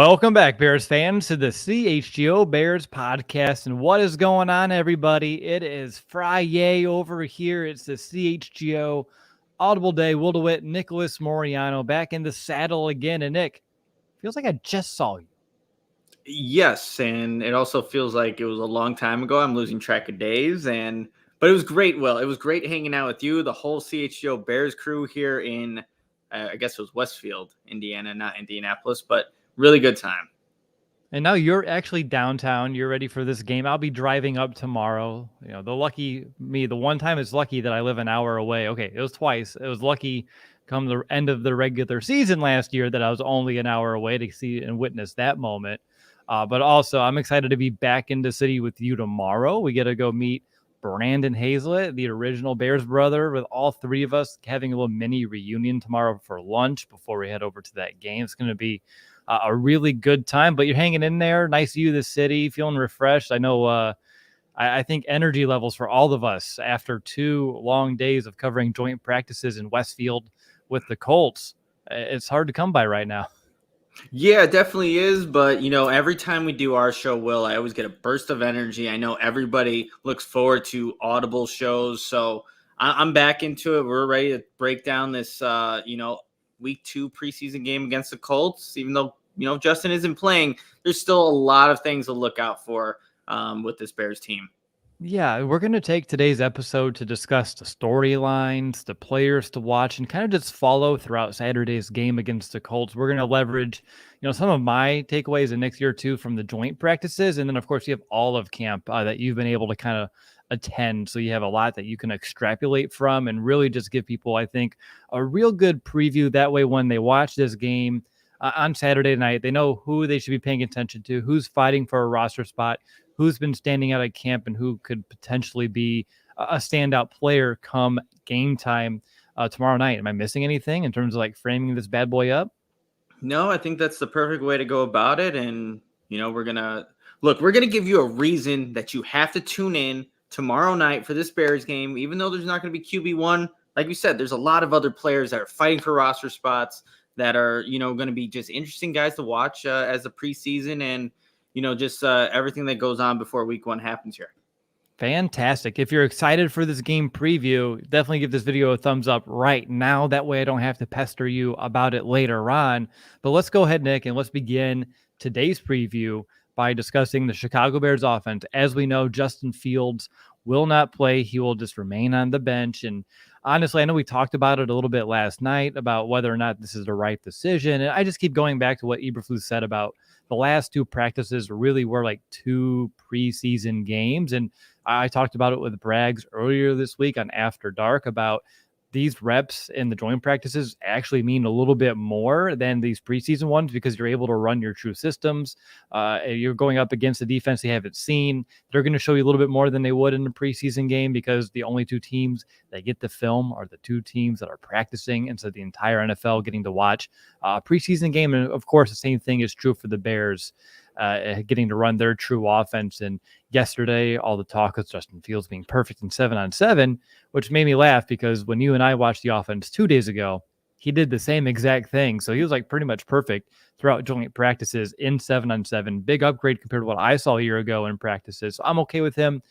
Welcome back, Bears fans, to the CHGO Bears Podcast. And what is going on, everybody? It is Friday over here. It's the CHGO Audible Day. Will DeWitt, Nicholas Moreano back in the saddle again. And Nick, feels like I just saw you. Yes, and it also feels like it was a long time ago. I'm losing track of days, but it was great, Will. It was great hanging out with you, the whole CHGO Bears crew here in, I guess it was Westfield, Indiana, not Indianapolis, but really good time. And now you're actually downtown. You're ready for this game. I'll be driving up tomorrow. You know, the one time it's lucky that I live an hour away. Okay, it was twice. It was lucky come the end of the regular season last year that I was only an hour away to see and witness that moment. But also, I'm excited to be back in the city with you tomorrow. We get to go meet Brandon Hazlett, the original Bears brother, with all three of us having a little mini reunion tomorrow for lunch before we head over to that game. It's going to be a really good time, but you're hanging in there. Nice view of the city, feeling refreshed. I know I think energy levels for all of us after 2 long days of covering joint practices in Westfield with the Colts, it's hard to come by right now. Yeah, it definitely is. But, every time we do our show, Will, I always get a burst of energy. I know everybody looks forward to Audible shows. So I'm back into it. We're ready to break down this, week 2 preseason game against the Colts. Even though, Justin isn't playing, there's still a lot of things to look out for with this Bears team. Yeah, we're going to take today's episode to discuss the storylines, the players to watch, and kind of just follow throughout Saturday's game against the Colts. We're going to leverage, some of my takeaways in next year too from the joint practices, and then of course you have all of camp that you've been able to kind of attend, so you have a lot that you can extrapolate from, and really just give people, I think, a real good preview. That way, when they watch this game on Saturday night, they know who they should be paying attention to, who's fighting for a roster spot, who's been standing out at camp, and who could potentially be a standout player come game time tomorrow night. Am I missing anything in terms of like framing this bad boy up? No, I think that's the perfect way to go about it. And, we're going to give you a reason that you have to tune in tomorrow night for this Bears game, even though there's not going to be QB1. Like we said, there's a lot of other players that are fighting for roster spots that are, going to be just interesting guys to watch as a preseason and, just everything that goes on before week 1 happens here. Fantastic. If you're excited for this game preview, definitely give this video a thumbs up right now. That way I don't have to pester you about it later on. But let's go ahead, Nick, and let's begin today's preview by discussing the Chicago Bears offense. As we know, Justin Fields will not play. He will just remain on the bench. And honestly, I know we talked about it a little bit last night about whether or not this is the right decision. And I just keep going back to what Eberflus said about the last 2 practices really were like 2 preseason games. And I talked about it with Braggs earlier this week on After Dark about these reps in the joint practices actually mean a little bit more than these preseason ones because you're able to run your true systems. You're going up against a defense they haven't seen. They're going to show you a little bit more than they would in a preseason game because the only 2 teams that get the film are the 2 teams that are practicing instead of the entire NFL getting to watch a preseason game. And of course, the same thing is true for the Bears. Getting to run their true offense. And yesterday, all the talk of Justin Fields being perfect in 7-on-7, which made me laugh because when you and I watched the offense 2 days ago, he did the same exact thing. So he was like pretty much perfect throughout joint practices in 7-on-7. Big upgrade compared to what I saw a year ago in practices. So I'm okay with him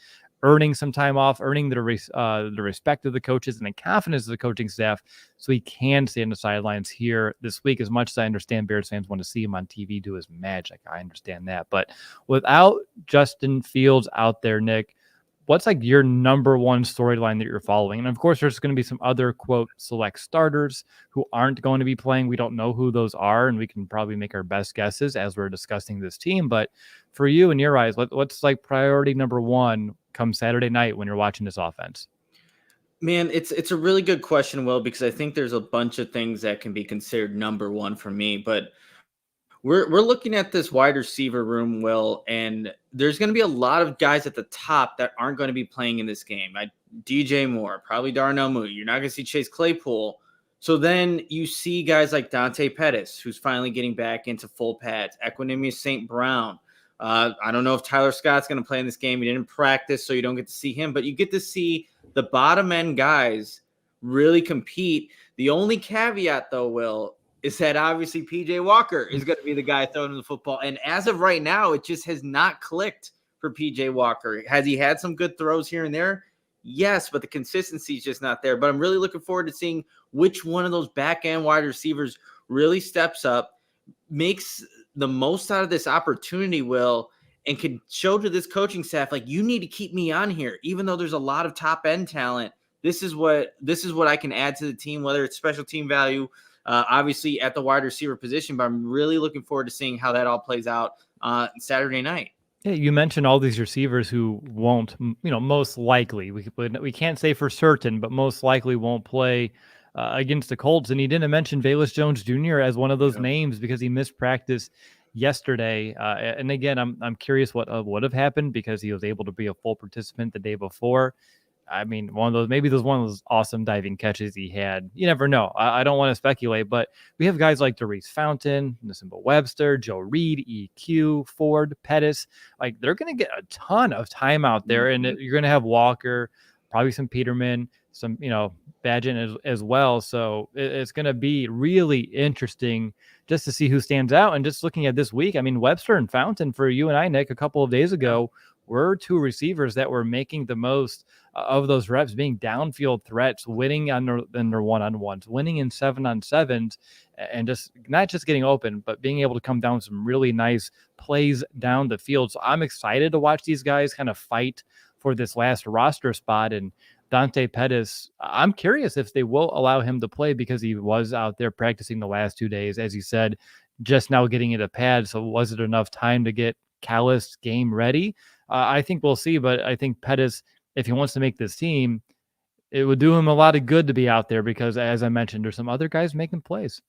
earning some time off, earning the respect of the coaches and the confidence of the coaching staff so he can stay on the sidelines here this week. As much as I understand Bears fans want to see him on TV do his magic, I understand that. But without Justin Fields out there, Nick, what's like your number one storyline that you're following? And of course, there's going to be some other, quote, select starters who aren't going to be playing. We don't know who those are, and we can probably make our best guesses as we're discussing this team. But for you, in your eyes, what's like priority number 1 come Saturday night when you're watching this offense? Man, it's a really good question, Will, because I think there's a bunch of things that can be considered number 1 for me. But we're looking at this wide receiver room, Will, and there's going to be a lot of guys at the top that aren't going to be playing in this game. DJ Moore, probably Darnell Mooney. You're not going to see Chase Claypool. So then you see guys like Dante Pettis, who's finally getting back into full pads. Equanimous St. Brown. I don't know if Tyler Scott's going to play in this game. He didn't practice, so you don't get to see him. But you get to see the bottom end guys really compete. The only caveat, though, Will, is that obviously PJ Walker is going to be the guy throwing the football. And as of right now, it just has not clicked for PJ Walker. Has he had some good throws here and there? Yes, but the consistency is just not there. But I'm really looking forward to seeing which one of those back end wide receivers really steps up, makes the most out of this opportunity, Will, and can show to this coaching staff, like, you need to keep me on here, even though there's a lot of top end talent. This is what I can add to the team, whether it's special team value, obviously at the wide receiver position. But I'm really looking forward to seeing how that all plays out Saturday night. Yeah, you mentioned all these receivers who won't, most likely, we can't say for certain, but most likely won't play against the Colts. And he didn't mention Velus Jones Jr. as one of those names because he missed practice yesterday. And again, I'm curious what would have happened because he was able to be a full participant the day before. I mean, one of those awesome diving catches he had. You never know. I don't want to speculate, but we have guys like Darius Fountain, Nisimba Webster, Joe Reed, EQ, Ford, Pettis. Like, they're going to get a ton of time out there, and you're going to have Walker, probably some Peterman, some, Badgett as well. So it's going to be really interesting just to see who stands out. And just looking at this week, I mean, Webster and Fountain for you and I, Nick, a couple of days ago, were two receivers that were making the most of those reps, being downfield threats, winning in their one-on-ones, winning in 7-on-7s, and just not just getting open, but being able to come down with some really nice plays down the field. So I'm excited to watch these guys kind of fight for this last roster spot. And Dante Pettis, I'm curious if they will allow him to play because he was out there practicing the last 2 days, as you said, just now getting into pad. So was it enough time to get Callis game ready? I think we'll see, but I think Pettis, if he wants to make this team, it would do him a lot of good to be out there because, as I mentioned, there's some other guys making plays.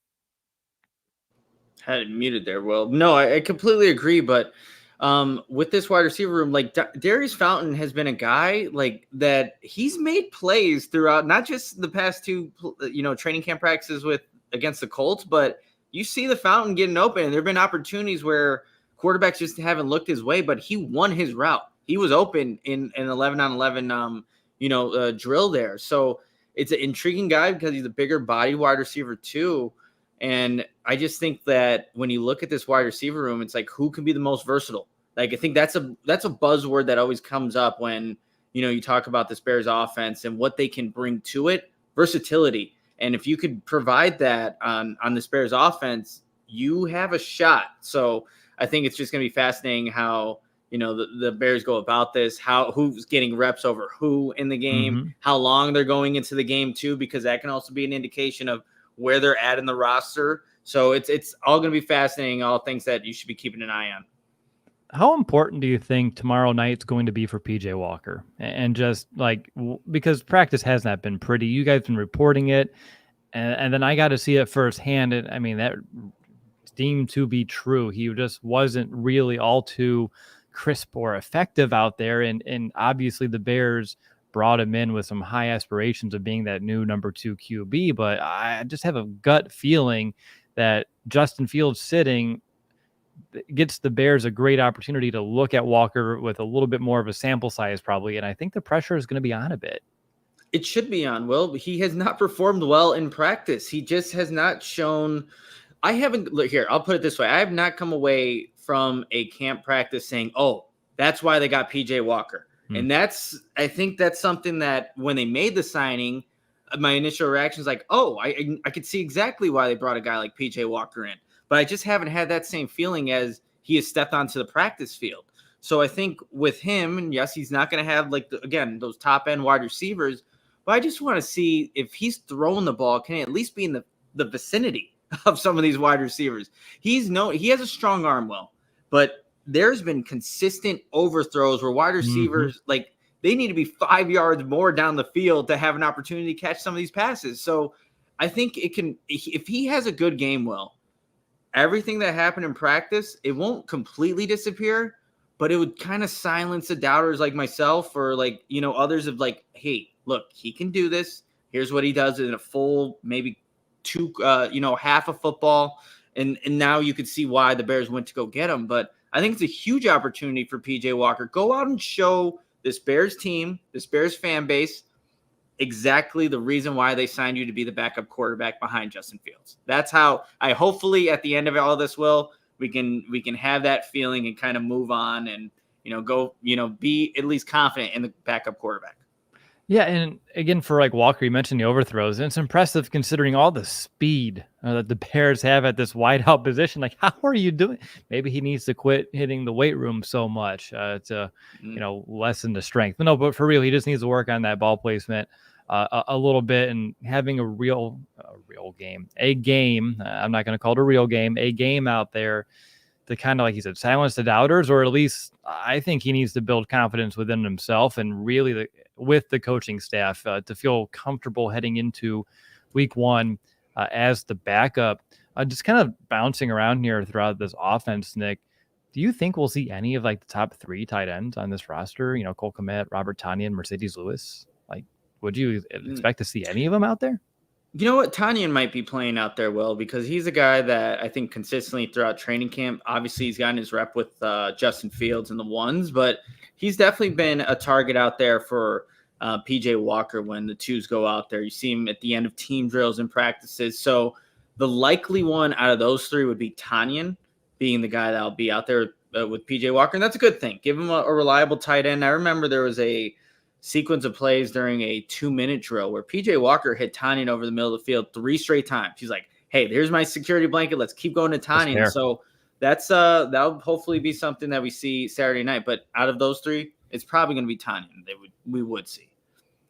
Had it muted there. Well, no, I completely agree, but with this wide receiver room, like Darius Fountain has been a guy like that. He's made plays throughout, not just the past two, training camp practices against the Colts, but you see the Fountain getting open, and there have been opportunities where quarterbacks just haven't looked his way, but he won his route. He was open in an 11-on-11, drill there. So it's an intriguing guy because he's a bigger body wide receiver too. And I just think that when you look at this wide receiver room, it's like, who can be the most versatile? Like, I think that's a buzzword that always comes up when, you talk about this Bears offense and what they can bring to it, versatility. And if you could provide that on this Bears offense, you have a shot. So I think it's just going to be fascinating how, the Bears go about this, who's getting reps over who in the game, how long they're going into the game too, because that can also be an indication of where they're at in the roster. So it's all going to be fascinating, all things that you should be keeping an eye on. How important do you think tomorrow night's going to be for PJ Walker? And just like, because practice has not been pretty, you guys have been reporting it, and then I got to see it firsthand. And I mean, that deemed to be true. He just wasn't really all too crisp or effective out there. And obviously the Bears brought him in with some high aspirations of being that new number 2 QB. But I just have a gut feeling that Justin Fields sitting gets the Bears a great opportunity to look at Walker with a little bit more of a sample size probably. And I think the pressure is going to be on a bit. It should be on, Will. He has not performed well in practice. He just has not shown. Look here, I'll put it this way. I have not come away from a camp practice saying, oh, that's why they got PJ Walker. And I think that's something that when they made the signing, my initial reaction is like, oh, I could see exactly why they brought a guy like PJ Walker in. But I just haven't had that same feeling as he has stepped onto the practice field. So I think with him, and yes, he's not going to have those top end wide receivers, but I just want to see if he's throwing the ball, can he at least be in the vicinity of some of these wide receivers? He has a strong arm, Will, but there's been consistent overthrows where wide receivers, they need to be 5 yards more down the field to have an opportunity to catch some of these passes. So I think if he has a good game, Will, everything that happened in practice, it won't completely disappear, but it would kind of silence the doubters like myself or others of hey, look, he can do this. Here's what he does in a full, maybe half of football. And now you could see why the Bears went to go get him. But I think it's a huge opportunity for PJ Walker. Go out and show this Bears team, this Bears fan base, exactly the reason why they signed you to be the backup quarterback behind Justin Fields. That's how I hopefully at the end of all this, we can have that feeling and kind of move on and, go, be at least confident in the backup quarterback. Yeah, and again, for like Walker, you mentioned the overthrows, and it's impressive considering all the speed that the Bears have at this wideout position. Like, how are you doing? Maybe he needs to quit hitting the weight room so much to, lessen the strength. But no, but for real, he just needs to work on that ball placement a little bit and having a real game, I'm not going to call it a real game, a game out there to kind of, like he said, silence the doubters, or at least I think he needs to build confidence within himself and really with the coaching staff to feel comfortable heading into week one as the backup. Just kind of bouncing around here throughout this offense, Nick, do you think we'll see any of like the top 3 tight ends on this roster? Cole Kmet, Robert Tonyan, Mercedes Lewis. Like, would you expect to see any of them out there? You know what? Tonyan might be playing out there, Will, because he's a guy that I think consistently throughout training camp, obviously he's gotten his rep with Justin Fields and the ones, but he's definitely been a target out there for PJ Walker when the twos go out there. You see him at the end of team drills and practices. So the likely one out of those 3 would be Tonyan being the guy that'll be out there with PJ Walker. And that's a good thing. Give him a reliable tight end. I remember there was a sequence of plays during a 2-minute drill where PJ Walker hit Tonyan over the middle of the field 3 straight times. He's like, hey, there's my security blanket. Let's keep going to Tonyan. So that'll hopefully be something that we see Saturday night. But out of those 3, it's probably going to be Tonyan we would see.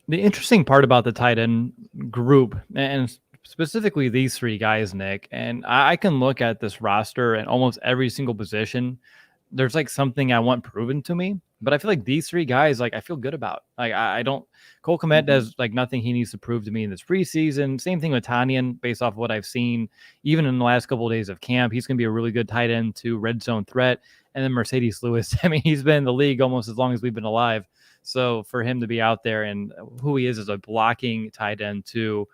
The interesting part about the tight end group, and specifically these 3 guys, Nick, and I can look at this roster and almost every single position, there's like something I want proven to me. But I feel like these 3 guys, like I feel good about. Like I don't. Cole Kmet does like nothing he needs to prove to me in this preseason. Same thing with Tonyan, based off of what I've seen, even in the last couple of days of camp. He's going to be a really good tight end to red zone threat. And then Mercedes Lewis. I mean, he's been in the league almost as long as we've been alive. So for him to be out there and who he is as a blocking tight end too,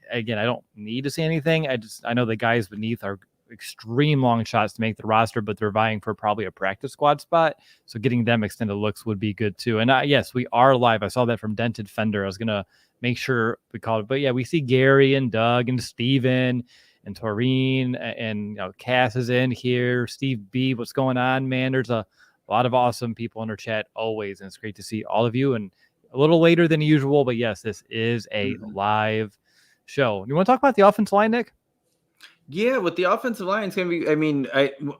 again, I don't need to see anything. I know the guys beneath are extreme long shots to make the roster, but they're vying for probably a practice squad spot. So getting them extended looks would be good too. And yes, we are live. I saw that from Dented Fender. I was going to make sure we called it, but yeah, we see Gary and Doug and Steven and Taurine and Cass is in here. Steve B, what's going on, man? There's a lot of awesome people in our chat always, and it's great to see all of you. And a little later than usual, but yes, this is a live show. You want to talk about the offensive line, Nick? Yeah, with the offensive line, it's going to be, I mean,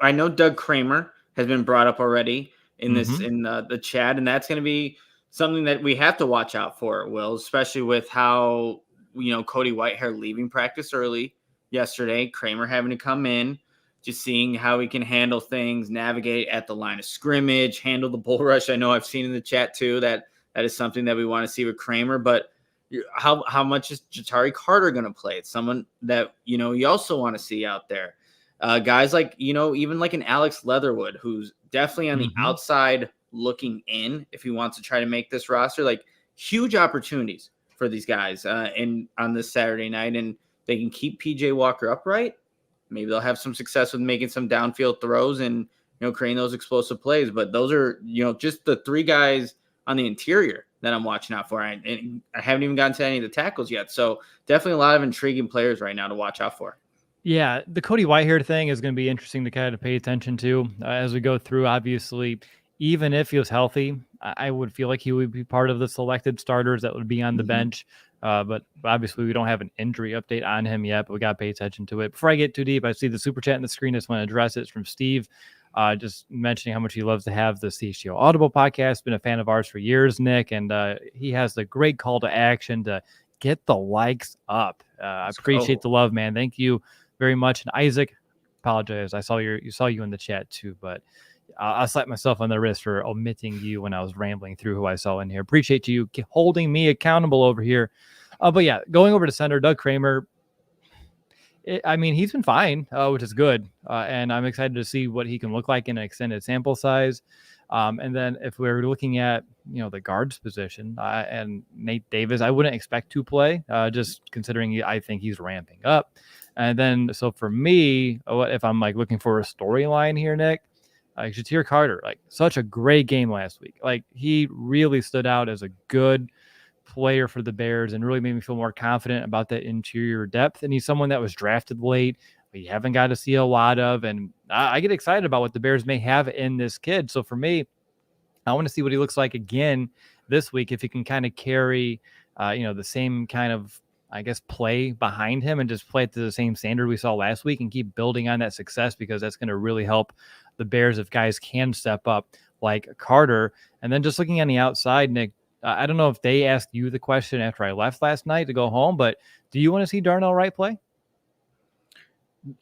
I know Doug Kramer has been brought up already in this, in the chat, and that's going to be something that we have to watch out for, Will, especially with how, Cody Whitehair leaving practice early yesterday, Kramer having to come in, just seeing how he can handle things, navigate at the line of scrimmage, handle the bull rush. I know I've seen in the chat too that is something that we want to see with Kramer. But how much is Jatari Carter going to play? It's someone that you also want to see out there. Guys like even like an Alex Leatherwood, who's definitely on the outside looking in. If he wants to try to make this roster, like huge opportunities for these guys on this Saturday night, and they can keep PJ Walker upright. Maybe they'll have some success with making some downfield throws and, creating those explosive plays. But those are, just the 3 guys on the interior that I'm watching out for. And I haven't even gotten to any of the tackles yet. So definitely a lot of intriguing players right now to watch out for. Yeah, the Cody Whitehair thing is going to be interesting to kind of pay attention to as we go through. Obviously, even if he was healthy, I would feel like he would be part of the selected starters that would be on the bench. But obviously, we don't have an injury update on him yet, but we got to pay attention to it. Before I get too deep, I see the super chat on the screen. I just want to address it. It's from Steve, just mentioning how much he loves to have the CHGO Audible podcast. Been a fan of ours for years, Nick, and he has the great call to action to get the likes up. I appreciate the love, man. Thank you very much. And Isaac, apologize. I saw you in the chat too, but I'll slap myself on the wrist for omitting you when I was rambling through who I saw in here. Appreciate you holding me accountable over here. But yeah, going over to center, Doug Kramer, he's been fine, which is good. And I'm excited to see what he can look like in an extended sample size. And then if we're looking at, the guards position and Nate Davis, I wouldn't expect to play just considering I think he's ramping up. And then, so for me, if I'm like looking for a storyline here, Nick, Jatari Carter, like such a great game last week. Like he really stood out as a good player for the Bears and really made me feel more confident about that interior depth. And he's someone that was drafted late. We haven't got to see a lot of, and I get excited about what the Bears may have in this kid. So for me, I want to see what he looks like again this week, if he can kind of carry, the same kind of, I guess, play behind him and just play it to the same standard we saw last week and keep building on that success, because that's going to really help the Bears if guys can step up like Carter. And then just looking on the outside, Nick, I don't know if they asked you the question after I left last night to go home, but do you want to see Darnell Wright play?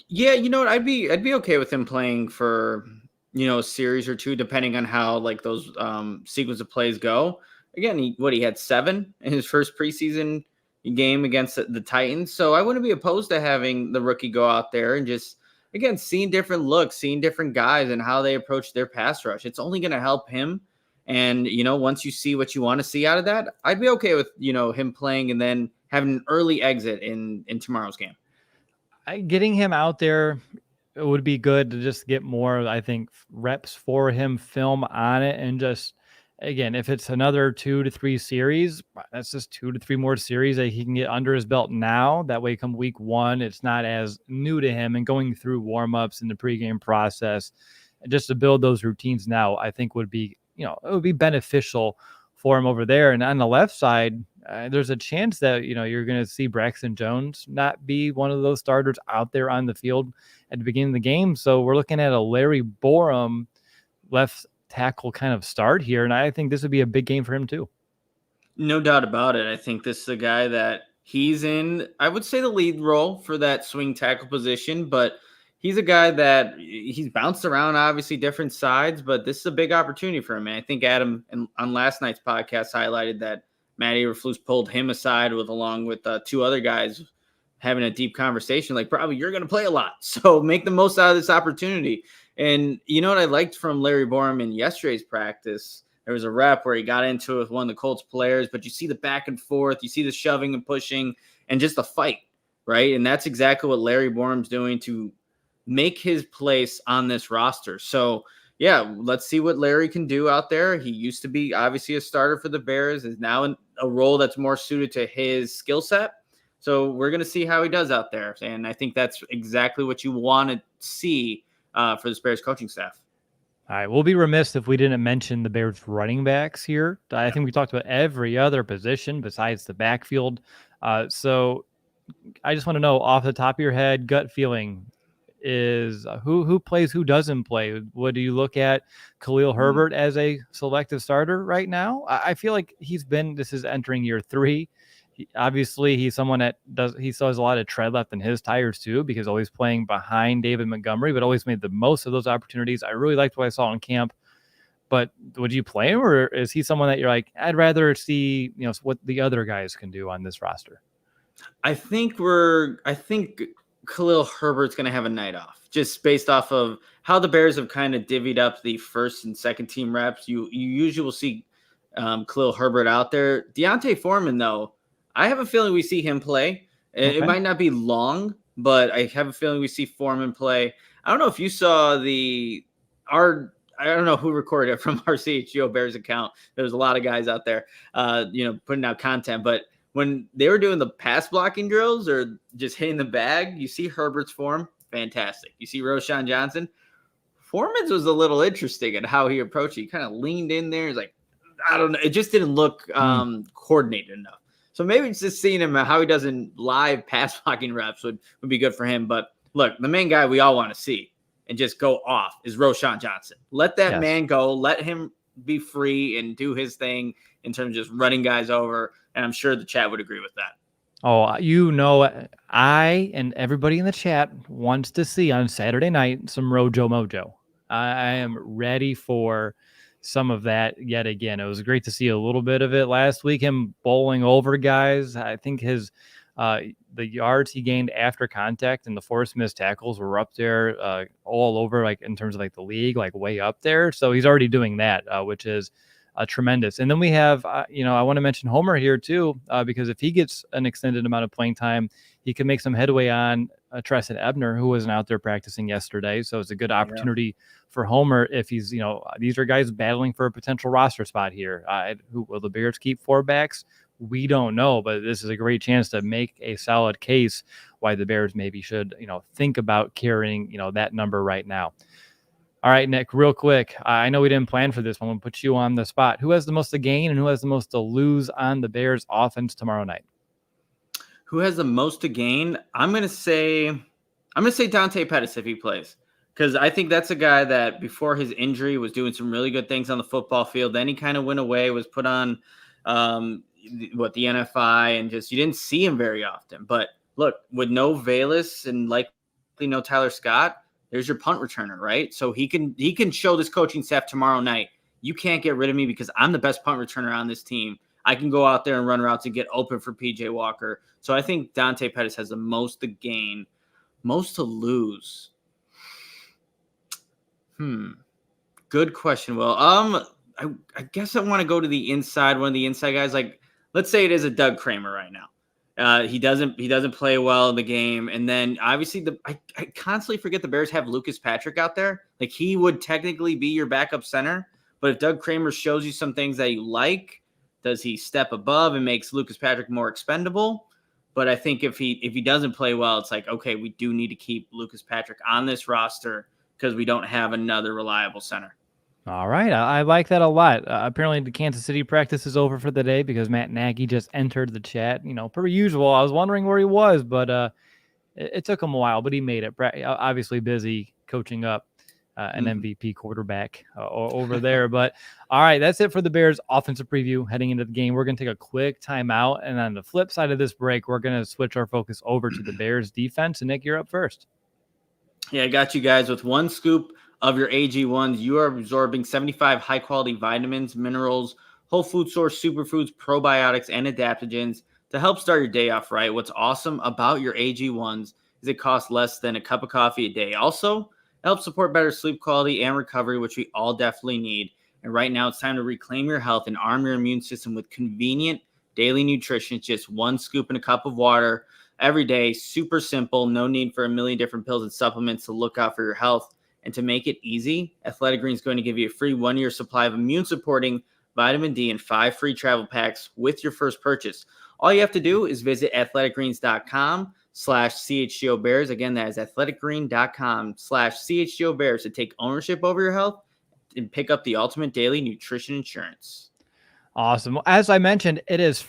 Yeah, you know what? I'd be okay with him playing for, a series or two, depending on how like those sequence of plays go. Again, he had 7 in his first preseason game against the Titans. So I wouldn't be opposed to having the rookie go out there and just, again, seeing different looks, seeing different guys and how they approach their pass rush. It's only going to help him. And, once you see what you want to see out of that, I'd be okay with, him playing and then having an early exit in tomorrow's game. Getting him out there, it would be good to just get more, I think, reps for him, film on it, and just, again, if it's another 2 to 3 series, that's just 2 to 3 more series that he can get under his belt now. That way, come week 1, it's not as new to him, and going through warm-ups in the pregame process, just to build those routines now, I think would be, it would be beneficial for him over there. And on the left side, there's a chance that, you're going to see Braxton Jones not be one of those starters out there on the field at the beginning of the game. So we're looking at a Larry Borum left tackle kind of start here. And I think this would be a big game for him too. No doubt about it. I think this is a guy that he's in, I would say, the lead role for that swing tackle position, but he's a guy that he's bounced around, obviously different sides, but this is a big opportunity for him. And I think Adam on last night's podcast highlighted that Matt Eberflus pulled him aside along with 2 other guys having a deep conversation, like, probably you're going to play a lot, so make the most out of this opportunity. And you know what I liked from Larry Borum in yesterday's practice? There was a rep where he got into it with one of the Colts players, but you see the back and forth, you see the shoving and pushing and just the fight, right? And that's exactly what Larry Borum's doing to make his place on this roster. So yeah, let's see what Larry can do out there. He used to be obviously a starter for the Bears, is now in a role that's more suited to his skill set. So we're going to see how he does out there. And I think that's exactly what you want to see for the Bears coaching staff. All right, we'll be remiss if we didn't mention the Bears running backs here. I think we talked about every other position besides the backfield. So I just want to know, off the top of your head, gut feeling, is who plays, who doesn't play? What do you look at Khalil Herbert as a selective starter right now? I feel like this is entering year 3. Obviously, he's someone that he still has a lot of tread left in his tires too, because always playing behind David Montgomery, but always made the most of those opportunities. I really liked what I saw in camp. But would you play him, or is he someone that you're like, I'd rather see, what the other guys can do on this roster? I think Khalil Herbert's going to have a night off, just based off of how the Bears have kind of divvied up the first and second team reps. You usually will see Khalil Herbert out there. Deontay Foreman, though, I have a feeling we see him play. Okay. It might not be long, but I have a feeling we see Foreman play. I don't know if you saw I don't know who recorded it from our CHGO Bears account. There's a lot of guys out there, putting out content, but when they were doing the pass blocking drills or just hitting the bag, you see Herbert's form, fantastic. You see Roschon Johnson. Foreman's was a little interesting at how he approached it. He kind of leaned in there. He's like, I don't know. It just didn't look coordinated enough. So maybe it's just seeing him, how he does in live pass blocking reps would be good for him. But look, the main guy we all want to see and just go off is Roschon Johnson. Let that man go. Let him be free and do his thing in terms of just running guys over. And I'm sure the chat would agree with that. Oh, I and everybody in the chat wants to see on Saturday night some Rojo Mojo. I am ready for some of that yet again. It was great to see a little bit of it last week, him bowling over guys. I think his the yards he gained after contact and the forced missed tackles were up there all over, like in terms of like the league, like way up there. So he's already doing that, which is tremendous. And then we have, I want to mention Homer here too, because if he gets an extended amount of playing time, he can make some headway on Treston Ebner, who wasn't out there practicing yesterday. So it's a good opportunity for Homer if he's, these are guys battling for a potential roster spot here. Who will the Bears keep 4 backs? We don't know, but this is a great chance to make a solid case why the Bears maybe should, think about carrying, that number right now. All right, Nick, real quick. I know we didn't plan for this one. We'll put you on the spot. Who has the most to gain and who has the most to lose on the Bears offense tomorrow night? Who has the most to gain? I'm gonna say Dante Pettis if he plays, because I think that's a guy that before his injury was doing some really good things on the football field. Then he kind of went away, was put on the NFI, and just you didn't see him very often. But look, with no Valus and likely no Tyler Scott, there's your punt returner, right? So he can show this coaching staff tomorrow night, you can't get rid of me because I'm the best punt returner on this team. I can go out there and run routes and get open for PJ Walker. So I think Dante Pettis has the most to gain, most to lose. Good question, Will. I guess I want to go to the inside, one of the inside guys. Like, let's say it is a Doug Kramer right now. He doesn't play well in the game. And then obviously I constantly forget the Bears have Lucas Patrick out there. Like, he would technically be your backup center. But if Doug Kramer shows you some things that you like, does he step above and makes Lucas Patrick more expendable? But I think if he doesn't play well, it's like, okay, we do need to keep Lucas Patrick on this roster because we don't have another reliable center. All right. I like that a lot. Apparently the Kansas City practice is over for the day because Matt Nagy just entered the chat. Per usual, I was wondering where he was, but it took him a while, but he made it. Obviously busy coaching up an MVP quarterback over there. But all right, that's it for the Bears offensive preview heading into the game. We're going to take a quick timeout. And on the flip side of this break, we're going to switch our focus over to the Bears defense. And Nick, you're up first. Yeah, I got you guys. With one scoop of your AG1s, you are absorbing 75 high-quality vitamins, minerals, whole food source superfoods, probiotics, and adaptogens to help start your day off right. What's awesome about your AG1s is it costs less than a cup of coffee a day. Also, it helps support better sleep quality and recovery, which we all definitely need. And right now, it's time to reclaim your health and arm your immune system with convenient daily nutrition. It's just one scoop in a cup of water every day. Super simple. No need for a million different pills and supplements to look out for your health. And to make it easy, Athletic Greens is going to give you a free 1-year supply of immune-supporting vitamin D and 5 free travel packs with your first purchase. All you have to do is visit athleticgreens.com/CHGO Bears. Again, that is athleticgreen.com/CHGO Bears to take ownership over your health and pick up the ultimate daily nutrition insurance. Awesome. As I mentioned, it's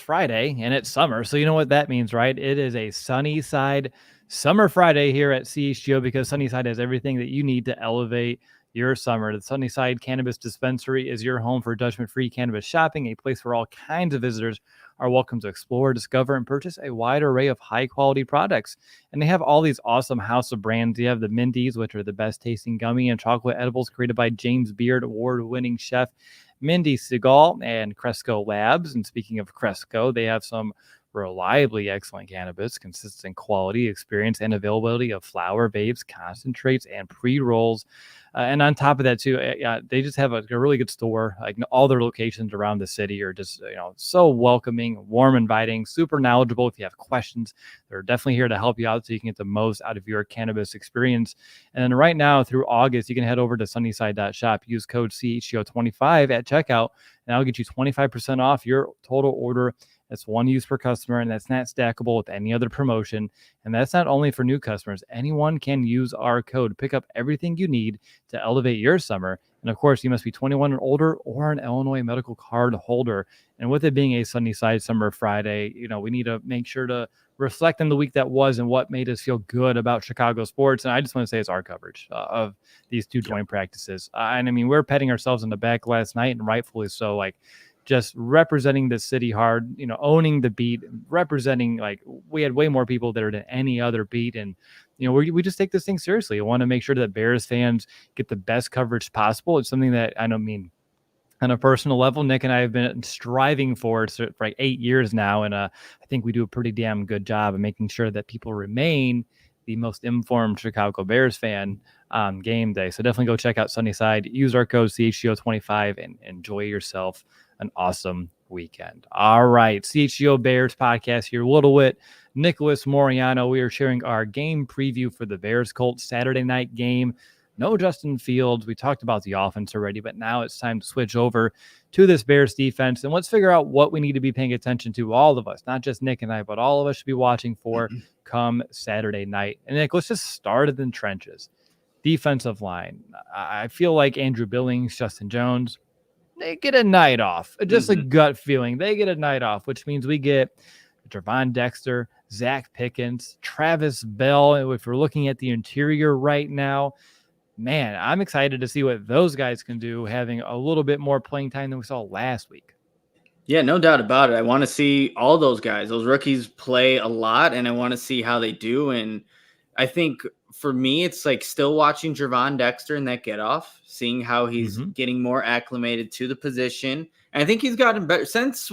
Friday and it's summer. So you know what that means, right? It is a Sunnyside Summer Friday here at CHGO because Sunnyside has everything that you need to elevate your summer. The Sunnyside Cannabis Dispensary is your home for judgment-free cannabis shopping, a place where all kinds of visitors are welcome to explore, discover, and purchase a wide array of high-quality products. And they have all these awesome house of brands. You have the Mindy's, which are the best-tasting gummy and chocolate edibles created by James Beard award-winning chef Mindy Segal and Cresco Labs. And speaking of Cresco, they have some reliably excellent cannabis, consistent quality, experience, and availability of flower, vapes, concentrates, and pre-rolls. And on top of that, too, they just have a really good store. Like all their locations around the city are just, so welcoming, warm, inviting, super knowledgeable. If you have questions, they're definitely here to help you out so you can get the most out of your cannabis experience. And then right now through August, you can head over to sunnyside.shop, use code CHGO25 at checkout, and that'll get you 25% off your total order. That's one use per customer, and that's not stackable with any other promotion. And that's not only for new customers. Anyone can use our code. Pick up everything you need to elevate your summer. And of course, you must be 21 and older or an Illinois medical card holder. And with it being a Sunnyside Summer Friday, we need to make sure to reflect on the week that was and what made us feel good about Chicago sports. And I just want to say it's our coverage of these two joint practices. And I mean, we're patting ourselves on the back last night, and rightfully so. Like, just representing the city hard, owning the beat, representing, like, we had way more people there than any other beat. And, we just take this thing seriously. I want to make sure that Bears fans get the best coverage possible. It's something that on a personal level, Nick and I have been striving for like 8 years now. And I think we do a pretty damn good job of making sure that people remain the most informed Chicago Bears fan on game day. So definitely go check out Sunnyside, use our code CHGO25 and enjoy yourself an awesome weekend. All right. CHGO Bears podcast here. DeWitt, Nicholas Moreano. We are sharing our game preview for the Bears Colts Saturday night game. No Justin Fields. We talked about the offense already, but now it's time to switch over to this Bears defense. And let's figure out what we need to be paying attention to, all of us, not just Nick and I, but all of us should be watching for come Saturday night. And Nick, let's just start in the trenches. Defensive line. I feel like Andrew Billings, Justin Jones, they get a night off. Just a gut feeling. They get a night off, which means we get Javon Dexter, Zach Pickens, Travis Bell. If we're looking at the interior right now, man, I'm excited to see what those guys can do, having a little bit more playing time than we saw last week. Yeah, no doubt about it. I want to see all those guys, those rookies, play a lot, and I want to see how they do. And I think for me, it's like still watching Javon Dexter in that get off, seeing how he's getting more acclimated to the position. And I think he's gotten better since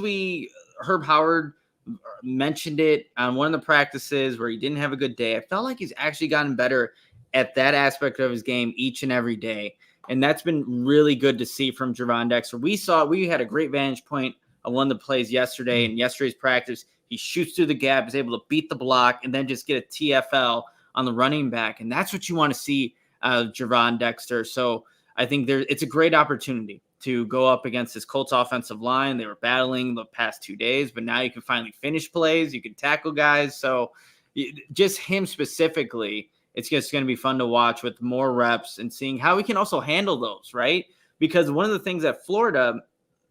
Herb Howard mentioned it on one of the practices where he didn't have a good day. I felt like he's actually gotten better at that aspect of his game each and every day. And that's been really good to see from Javon Dexter. We had a great vantage point on one of the plays yesterday in yesterday's practice. He shoots through the gap, is able to beat the block, and then just get a TFL on the running back. And that's what you want to see out of Javon Dexter. So I think it's a great opportunity to go up against this Colts offensive line. They were battling the past 2 days, but now you can finally finish plays. You can tackle guys. So just him specifically, it's just going to be fun to watch with more reps and seeing how he can also handle those, right? Because one of the things at Florida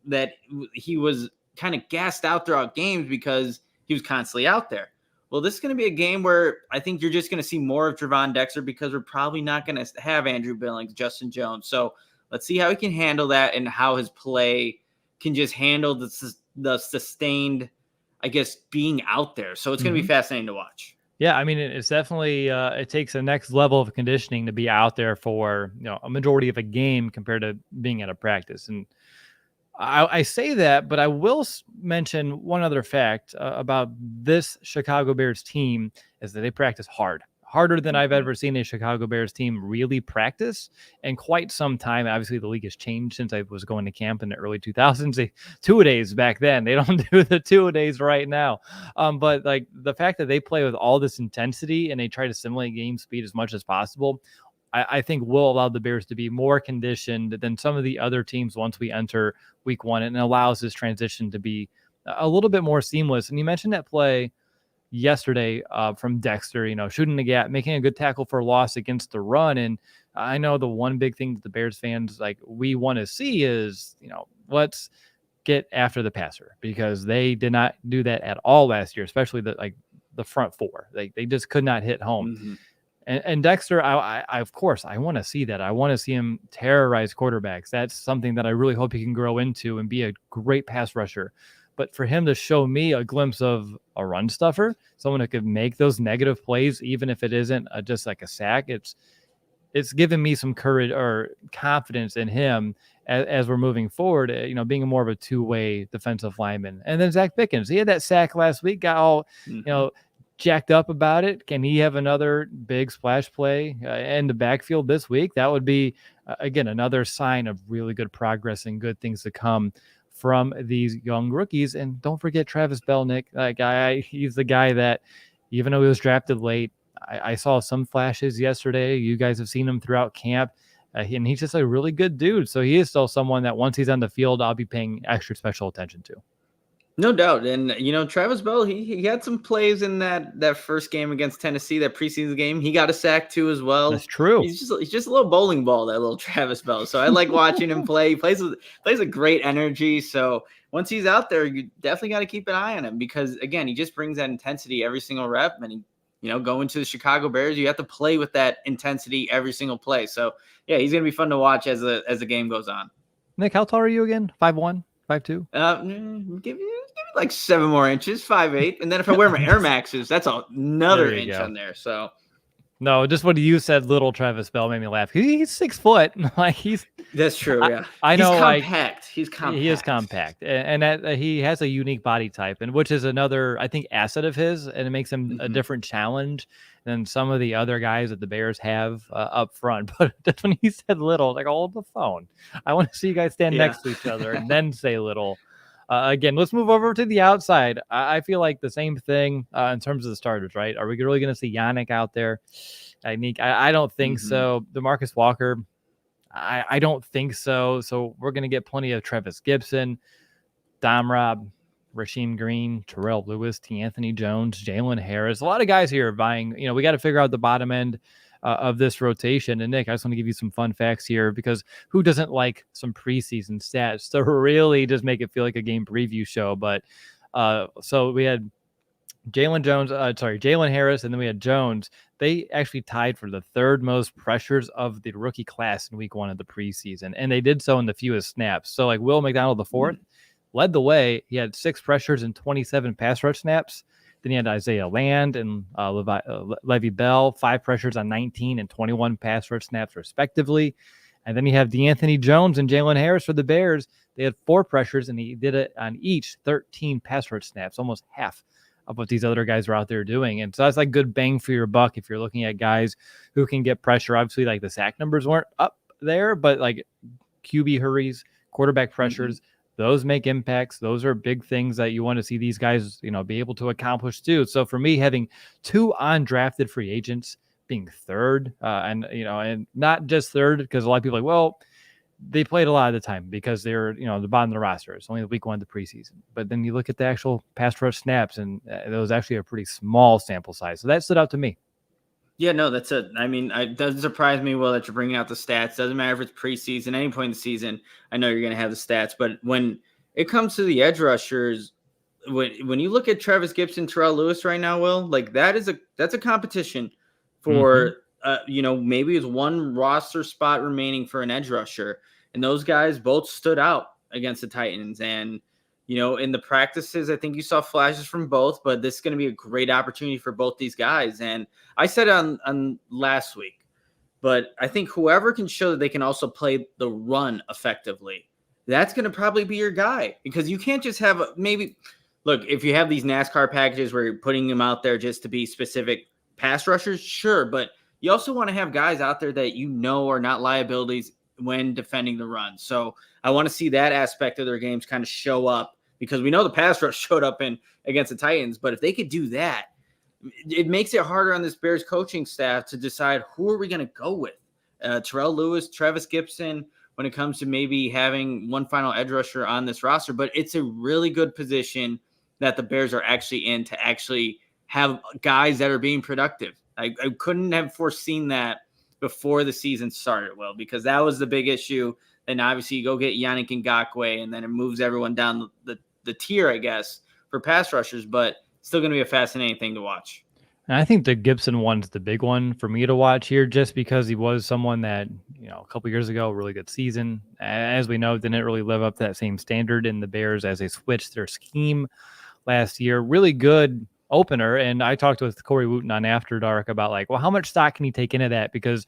that he was kind of gassed out throughout games because he was constantly out there. Well, this is going to be a game where I think you're just going to see more of Javon Dexter because we're probably not going to have Andrew Billings, Justin Jones. So let's see how he can handle that and how his play can just handle the sustained, I guess, being out there. So it's going to be fascinating to watch. Yeah, I mean, it's definitely it takes a next level of conditioning to be out there for a majority of a game compared to being at a practice. And I say that, but I will mention one other fact about this Chicago Bears team is that they practice harder than I've ever seen a Chicago Bears team really practice in quite some time. Obviously, the league has changed since I was going to camp in the early 2000s. Two-a-days back then. They don't do the two-a-days right now. But like the fact that they play with all this intensity and they try to simulate game speed as much as possible, I think will allow the Bears to be more conditioned than some of the other teams once we enter week one, and allows this transition to be a little bit more seamless. And you mentioned that play yesterday from Dexter, shooting the gap, making a good tackle for a loss against the run. And I know the one big thing that the Bears fans we want to see is, let's get after the passer, because they did not do that at all last year, especially the front four. They just could not hit home. And Dexter, I of course, I want to see that. I want to see him terrorize quarterbacks. That's something that I really hope he can grow into and be a great pass rusher. But for him to show me a glimpse of a run stuffer, someone who could make those negative plays, even if it isn't just like a sack, it's given me some courage or confidence in him as we're moving forward, being more of a two-way defensive lineman. And then Zach Pickens, he had that sack last week, got all, jacked up about it. Can he have another big splash play in the backfield this week? That would be, again, another sign of really good progress and good things to come from these young rookies. And don't forget Travis Bell, Nick. He's the guy that, even though he was drafted late, I saw some flashes yesterday. You guys have seen him throughout camp. And he's just a really good dude. So he is still someone that once he's on the field, I'll be paying extra special attention to. No doubt. And, Travis Bell, he had some plays in that first game against Tennessee, that preseason game. He got a sack too as well. That's true. He's just a little bowling ball, that little Travis Bell. So I like watching him play. He plays a great energy. So once he's out there, you definitely got to keep an eye on him because, again, he just brings that intensity every single rep. And, going to the Chicago Bears, you have to play with that intensity every single play. So, yeah, he's going to be fun to watch as the game goes on. Nick, how tall are you again? 5'1", 5'2"? Give me like 7 more inches, 5'8", and then if I wear my Air Maxes, that's another inch on there. So, no, just what you said, little Travis Bell made me laugh. He's 6 foot, that's true. Yeah, I know. He's compact. He is compact, and that he has a unique body type, and which is another, I think, asset of his, and it makes him a different challenge than some of the other guys that the Bears have up front. But that's when he said little, hold the phone. I want to see you guys stand next to each other and then say little. Again, let's move over to the outside. I feel like the same thing in terms of the starters, right? Are we really going to see Yannick out there? I don't think so. DeMarcus Walker, I don't think so. So we're going to get plenty of Travis Gibson, Dom Rob, Rasheem Green, Terrell Lewis, Anthony Jones, Jalen Harris. A lot of guys here vying. We got to figure out the bottom end of this rotation. And Nick, I just want to give you some fun facts here, because who doesn't like some preseason stats to really just make it feel like a game preview show? But so we had Jalen Harris, and then we had Jones. They actually tied for the third most pressures of the rookie class in week 1 of the preseason, and they did so in the fewest snaps. So like Will McDonald, the fourth, led the way. He had 6 pressures and 27 pass rush snaps. Then you had Isaiah Land and Le'Veon Bell, 5 pressures on 19 and 21 pass rush snaps, respectively. And then you have DeAnthony Jones and Jalen Harris for the Bears. They had 4 pressures, and he did it on each 13 pass rush snaps, almost half of what these other guys are out there doing. And so that's like good bang for your buck if you're looking at guys who can get pressure. Obviously, like the sack numbers weren't up there, but like QB hurries, quarterback pressures, those make impacts. Those are big things that you want to see these guys, be able to accomplish too. So for me, having 2 undrafted free agents being third, and not just third, because a lot of people are like, well, they played a lot of the time because they're, the bottom of the roster. It's only week 1 of the preseason. But then you look at the actual pass rush snaps, and it was actually a pretty small sample size. So that stood out to me. Yeah, no, that's it. I mean, it doesn't surprise me, Will, that you're bringing out the stats. Doesn't matter if it's preseason, any point in the season, I know you're going to have the stats. But when it comes to the edge rushers, when you look at Travis Gibson, Terrell Lewis right now, Will, like that's a competition for, maybe it's 1 roster spot remaining for an edge rusher. And those guys both stood out against the Titans. And, in the practices, I think you saw flashes from both, but this is going to be a great opportunity for both these guys. And I said on last week, but I think whoever can show that they can also play the run effectively, that's going to probably be your guy, because you can't just have look, if you have these NASCAR packages where you're putting them out there just to be specific pass rushers, sure. But you also want to have guys out there that are not liabilities when defending the run. So I want to see that aspect of their games kind of show up, because we know the pass rush showed up against the Titans. But if they could do that, it makes it harder on this Bears coaching staff to decide who are we going to go with. Terrell Lewis, Travis Gibson, when it comes to maybe having one final edge rusher on this roster. But it's a really good position that the Bears are actually in to actually have guys that are being productive. I couldn't have foreseen that before the season started, Will, because that was the big issue. And obviously you go get Yannick Ngakoue, and then it moves everyone down the tier, I guess, for pass rushers, but still going to be a fascinating thing to watch. And I think the Gibson one's the big one for me to watch here, just because he was someone that, a couple years ago, really good season. As we know, didn't really live up to that same standard in the Bears as they switched their scheme last year. Really good opener. And I talked with Corey Wooten on After Dark about how much stock can he take into that? Because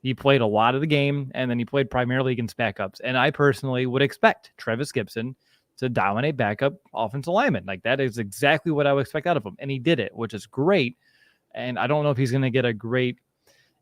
he played a lot of the game, and then he played primarily against backups. And I personally would expect Travis Gibson to dominate backup offensive linemen. That is exactly what I would expect out of him. And he did it, which is great. And I don't know if he's going to get a great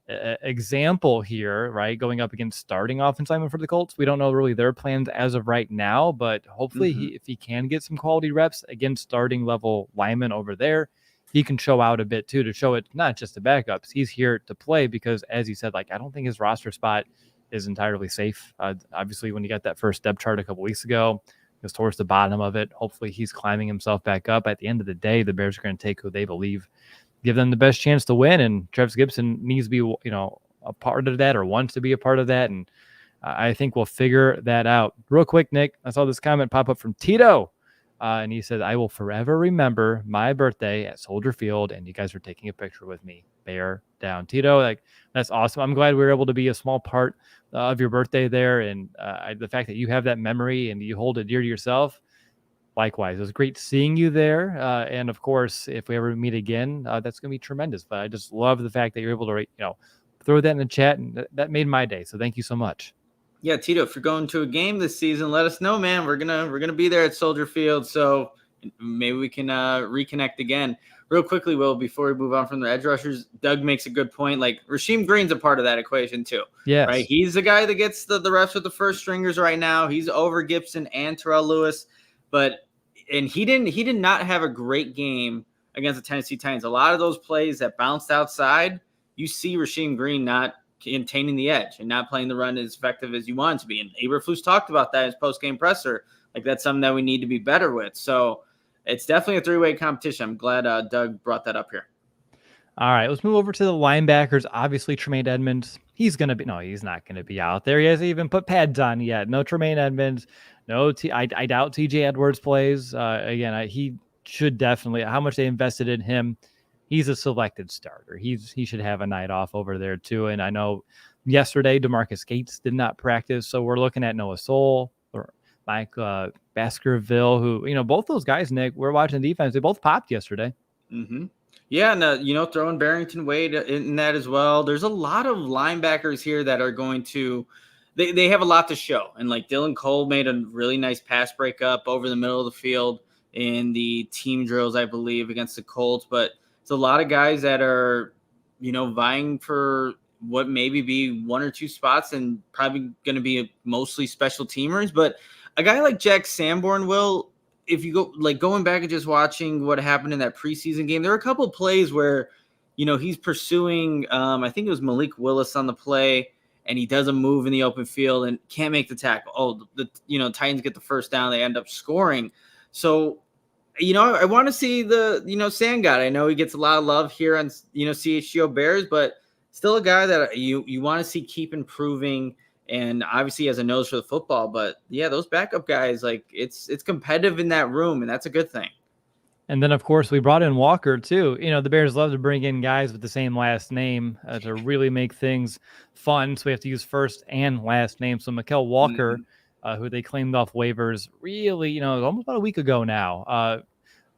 example here, right? Going up against starting offensive linemen for the Colts. We don't know really their plans as of right now, but hopefully if he can get some quality reps against starting level linemen over there, he can show out a bit too, to show it not just the backups. He's here to play because, as you said, I don't think his roster spot is entirely safe. Obviously, when you got that first depth chart a couple weeks ago, it was towards the bottom of it. Hopefully he's climbing himself back up. At the end of the day, the Bears are going to take who they believe give them the best chance to win, and Travis Gibson needs to be, a part of that, or wants to be a part of that, and I think we'll figure that out. Real quick, Nick, I saw this comment pop up from Tito, and he said, "I will forever remember my birthday at Soldier Field, and you guys are taking a picture with me. Bear down." Tito, that's awesome. I'm glad we were able to be a small part of your birthday there, and the fact that you have that memory and you hold it dear to yourself. Likewise, it was great seeing you there. And of course, if we ever meet again, that's going to be tremendous. But I just love the fact that you're able to, throw that in the chat, and that made my day. So thank you so much. Yeah, Tito, if you're going to a game this season, let us know, man. We're gonna be there at Soldier Field, so maybe we can reconnect again. Real quickly, Will, before we move on from the edge rushers, Doug makes a good point. Rasheem Green's a part of that equation too. Yes. Right? He's the guy that gets the reps with the first stringers right now. He's over Gibson and Terrell Lewis, and he did not have a great game against the Tennessee Titans. A lot of those plays that bounced outside, you see Rasheem Green not containing the edge and not playing the run as effective as you want it to be. And Eberflus talked about that in his post-game presser. Like, that's something that we need to be better with. So it's definitely a three-way competition. I'm glad Doug brought that up here. All right, let's move over to the linebackers. Obviously, Tremaine Edmonds, he's not going to be out there. He hasn't even put pads on yet. No Tremaine Edmonds. No, I doubt TJ Edwards plays. Again, he should definitely, how much they invested in him, he's a selected starter. He should have a night off over there too. And I know yesterday, DeMarcus Gates did not practice. So we're looking at Noah Sewell or Mike Baskerville, who, both those guys, Nick, we're watching defense. They both popped yesterday. Mm-hmm. Yeah, and throwing Barrington Wade in that as well. There's a lot of linebackers here that are going to they have a lot to show. And like Dylan Cole made a really nice pass breakup over the middle of the field in the team drills, I believe, against the Colts. But it's a lot of guys that are, vying for what maybe be one or two spots and probably going to be mostly special teamers. But a guy like Jack Sanborn if you go going back and just watching what happened in that preseason game, there were a couple of plays where, he's pursuing, I think it was Malik Willis on the play, and he does a move in the open field and can't make the tackle. Oh, the Titans get the first down. They end up scoring. So, I want to see the, Sand God. I know he gets a lot of love here on, CHGO Bears, but still a guy that you want to see keep improving. And obviously has a nose for the football, but yeah, those backup guys, it's competitive in that room, and that's a good thing. And then, of course, we brought in Walker too. The Bears love to bring in guys with the same last name to really make things fun. So we have to use first and last name. So Mykal Walker, who they claimed off waivers, really, almost about a week ago now.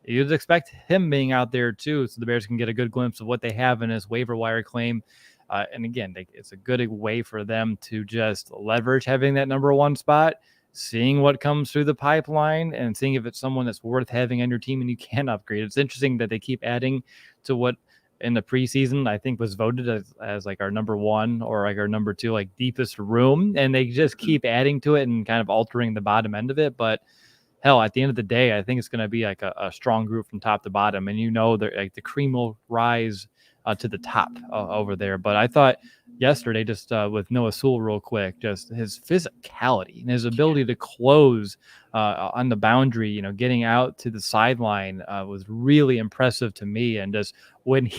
You'd expect him being out there too, so the Bears can get a good glimpse of what they have in his waiver wire claim. And again, it's a good way for them to just leverage having that number one spot, seeing what comes through the pipeline, and seeing if it's someone that's worth having on your team and you can upgrade. It's interesting that they keep adding to what in the preseason I think was voted as like our number one or like our number two, like deepest room. And they just keep adding to it and kind of altering the bottom end of it. But hell, at the end of the day, I think it's going to be like a strong group from top to bottom. And like the cream will rise to the top over there. But I thought yesterday, just with Noah Sewell real quick, just his physicality and his ability to close on the boundary, getting out to the sideline was really impressive to me. And just when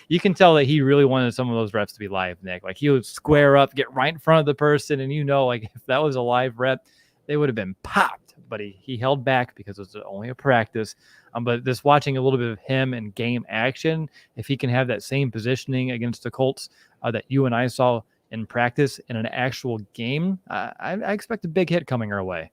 you can tell that he really wanted some of those reps to be live, Nick. Like he would square up, get right in front of the person. And like if that was a live rep, they would have been popped. But he held back because it was only a practice. But just watching a little bit of him in game action, if he can have that same positioning against the Colts that you and I saw in practice in an actual game, I expect a big hit coming our way.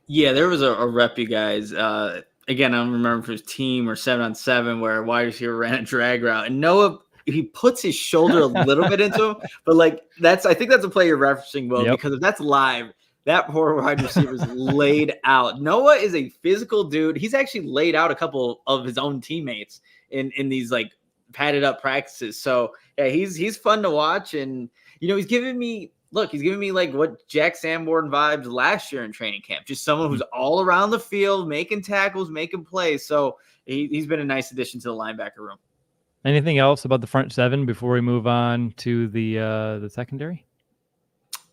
Yeah, there was a rep, you guys. Again, I don't remember if it was team or 7-on-7 where a wide receiver ran a drag route. And Noah, he puts his shoulder a little bit into him. But I think that's a play you're referencing, Will, because if that's live, that poor wide receiver is laid out. Noah is a physical dude. He's actually laid out a couple of his own teammates in these padded up practices. So yeah, he's fun to watch. And he's giving me what Jack Sanborn vibes last year in training camp. Just someone who's all around the field, making tackles, making plays. So he's been a nice addition to the linebacker room. Anything else about the front seven before we move on to the secondary?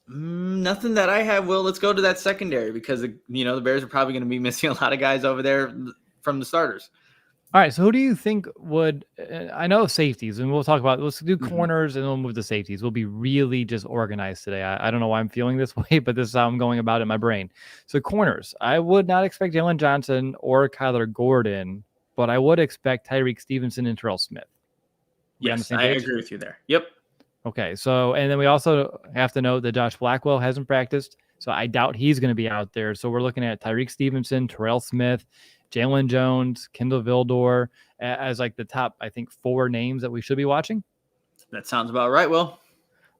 Nothing that I have. Will, let's go to that secondary because the Bears are probably going to be missing a lot of guys over there from the starters. All right, so who do you think would? I know safeties, and we'll talk about. Let's do corners, and then we'll move to safeties. We'll be really just organized today. I don't know why I'm feeling this way, but this is how I'm going about it in my brain. So corners, I would not expect Jalen Johnson or Kyler Gordon, but I would expect Tyreek Stevenson and Terrell Smith. Yes, I agree with you there. Yep. Okay, so and then we also have to note that Josh Blackwell hasn't practiced, so I doubt he's going to be out there. So we're looking at Tyreek Stevenson, Terrell Smith, Jalen Jones, Kendall Vildor as the top, I think, 4 names that we should be watching. That sounds about right, Will.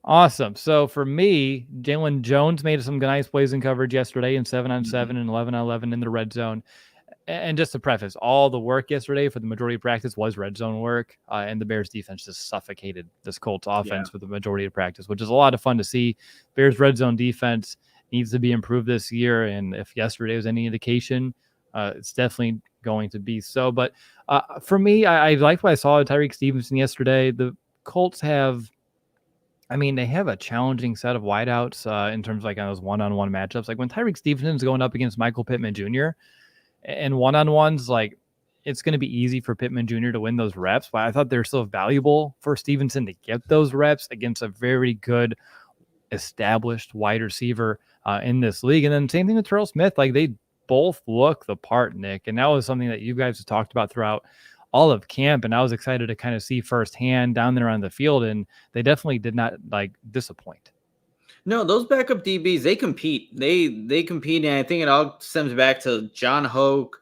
Awesome. So for me, Jalen Jones made some nice plays in coverage yesterday in 7-on-7 and 11-on-11 in the red zone. And just to preface, all the work yesterday for the majority of practice was red zone work, and the Bears defense just suffocated this Colts offense with the majority of practice, which is a lot of fun to see. Bears red zone defense needs to be improved this year, and if yesterday was any indication, it's definitely going to be so. But for me, I liked what I saw of Tyreek Stevenson yesterday. The Colts have, I mean, they have a challenging set of wideouts in terms of like on those one-on-one matchups. Like when Tyreek Stevenson's going up against Michael Pittman Jr. and one-on-ones, like it's going to be easy for Pittman Jr. to win those reps, but I thought they're still valuable for Stevenson to get those reps against a very good established wide receiver in this league. And then same thing with Terrell Smith. Like they both look the part, Nick. And that was something that you guys have talked about throughout all of camp. And I was excited to kind of see firsthand down there on the field. And they definitely did not like disappoint. No, those backup DBs, they compete. They compete. And I think it all stems back to John Hoke,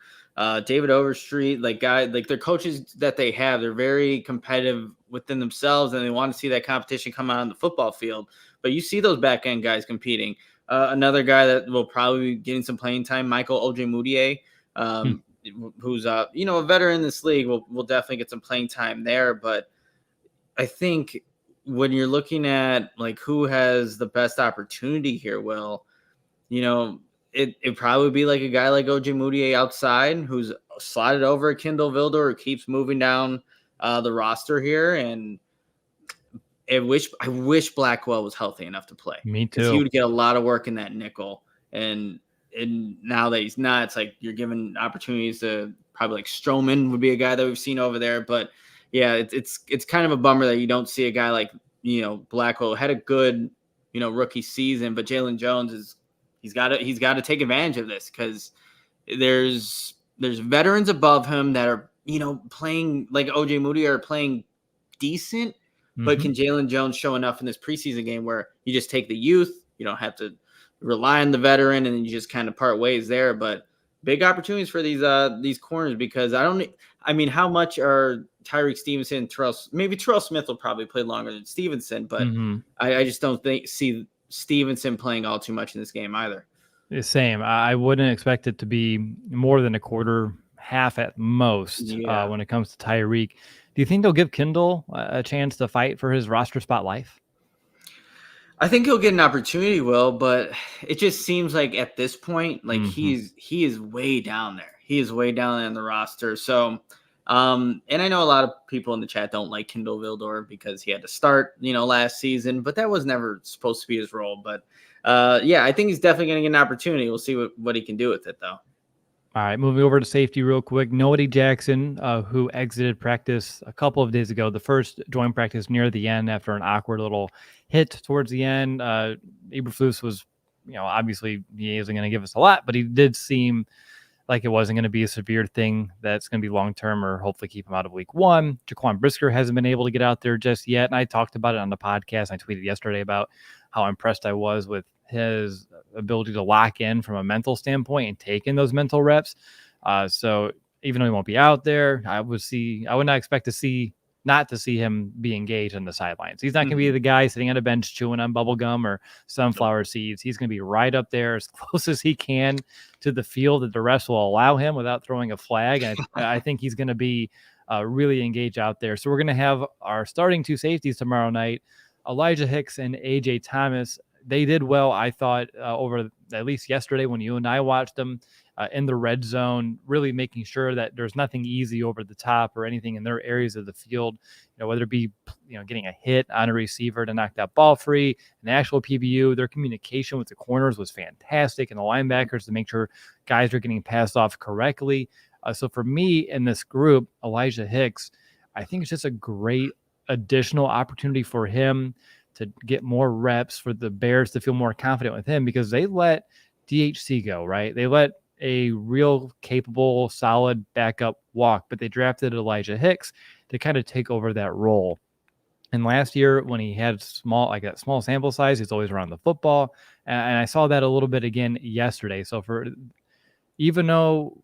David Overstreet, like their coaches that they have. They're very competitive within themselves and they want to see that competition come out on the football field. But you see those back end guys competing. Another guy that will probably be getting some playing time, Michael Ojemudia, who's a veteran in this league, will definitely get some playing time there. But I think when you're looking at like who has the best opportunity here, it'd probably be like a guy like Ojemudia outside who's slotted over at Kindle Vildor, who keeps moving down the roster here. And I wish Blackwell was healthy enough to play. Me too. He would get a lot of work in that nickel. And now that he's not, it's like you're given opportunities to probably like Stroman would be a guy that we've seen over there. But yeah, it's kind of a bummer that you don't see a guy like, Blackwell had a good, rookie season, but Jalen Jones he's got to take advantage of this because there's veterans above him that are, playing like Ojemudia are playing decent. But can Jalen Jones show enough in this preseason game where you just take the youth, you don't have to rely on the veteran, and then you just kind of part ways there? But big opportunities for these corners because how much are Tyreek Stevenson, maybe Terrell Smith will probably play longer than Stevenson, but I just don't see Stevenson playing all too much in this game either. The same. I wouldn't expect it to be more than a quarter, half at most when it comes to Tyreek. Do you think they'll give Kindle a chance to fight for his roster spot life? I think he'll get an opportunity, but it just seems like at this point, like he is way down there. He is way down there on the roster. So, and I know a lot of people in the chat don't like Kindle Vildor because he had to start, last season, but that was never supposed to be his role. But I think he's definitely going to get an opportunity. We'll see what he can do with it, though. All right, moving over to safety real quick. Noah Jackson, who exited practice a couple of days ago, the first joint practice near the end after an awkward little hit towards the end. Eberflus was, obviously he isn't going to give us a lot, but he did seem like it wasn't going to be a severe thing that's going to be long-term or hopefully keep him out of week one. Jaquan Brisker hasn't been able to get out there just yet, and I talked about it on the podcast. I tweeted yesterday about how impressed I was with his ability to lock in from a mental standpoint and take in those mental reps. So even though he won't be out there, I would not expect to see him be engaged on the sidelines. He's not going to be the guy sitting on a bench chewing on bubble gum or sunflower seeds. He's going to be right up there as close as he can to the field that the refs will allow him without throwing a flag. And I think he's going to be really engaged out there. So we're going to have our starting two safeties tomorrow night, Elijah Hicks and AJ Thomas. They did well, I thought, over at least yesterday when you and I watched them in the red zone, really making sure that there's nothing easy over the top or anything in their areas of the field, whether it be, getting a hit on a receiver to knock that ball free, an actual PBU. Their communication with the corners was fantastic, and the linebackers to make sure guys are getting passed off correctly. So for me in this group, Elijah Hicks, I think it's just a great additional opportunity for him to get more reps, for the Bears to feel more confident with him, because they let DHC go, right? They let a real capable, solid backup walk, but they drafted Elijah Hicks to kind of take over that role. And last year when he had that small sample size, he's always around the football. And I saw that a little bit again yesterday. So even though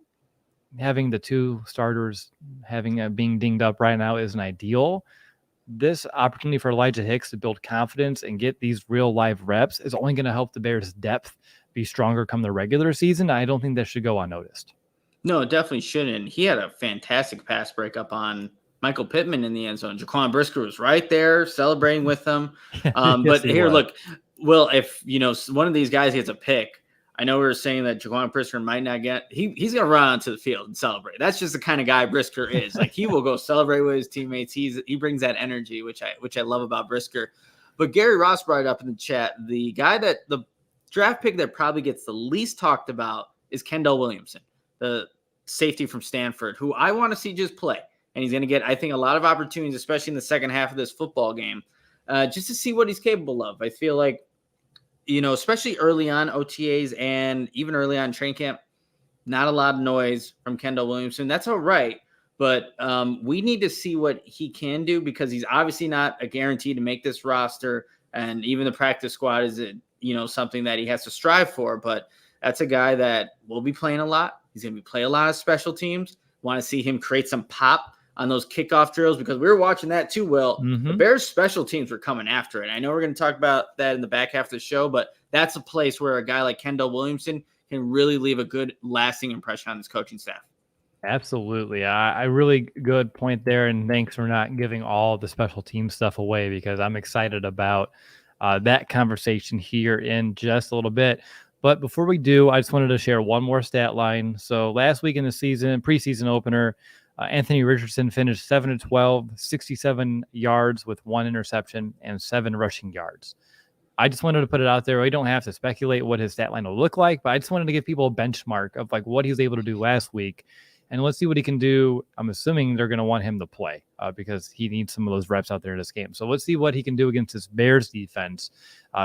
having the two starters being dinged up right now isn't ideal, this opportunity for Elijah Hicks to build confidence and get these real live reps is only going to help the Bears' depth be stronger come the regular season. I don't think that should go unnoticed. No, it definitely shouldn't. He had a fantastic pass breakup on Michael Pittman in the end zone. Jaquan Brisker was right there celebrating with him. Yes, but here, look, Will, if one of these guys gets a pick, I know we were saying that Jaquan Brisker might not get, he's going to run onto the field and celebrate. That's just the kind of guy Brisker is. Like, he will go celebrate with his teammates. He brings that energy, which I love about Brisker. But Gary Ross brought it up in the chat. The draft pick that probably gets the least talked about is Kendall Williamson, the safety from Stanford, who I want to see just play. And he's going to get, I think, a lot of opportunities, especially in the second half of this football game, just to see what he's capable of. I feel like, especially early on OTAs and even early on training camp, not a lot of noise from Kendall Williamson. That's all right. But we need to see what he can do, because he's obviously not a guarantee to make this roster. And even the practice squad is, something that he has to strive for. But that's a guy that will be playing a lot. He's going to be playing a lot of special teams. Want to see him create some pop on those kickoff drills, because we were watching that too, Will. The Bears special teams were coming after it. I know we're going to talk about that in the back half of the show, but that's a place where a guy like Kendall Williamson can really leave a good lasting impression on this coaching staff. Absolutely. I really good point there. And thanks for not giving all the special team stuff away, because I'm excited about that conversation here in just a little bit. But before we do, I just wanted to share one more stat line. So last week in the preseason opener, Anthony Richardson finished 7-12, 67 yards with 1 interception and 7 rushing yards. I just wanted to put it out there. We don't have to speculate what his stat line will look like, but I just wanted to give people a benchmark of like what he was able to do last week. And let's see what he can do. I'm assuming they're going to want him to play because he needs some of those reps out there in this game. So let's see what he can do against this Bears defense,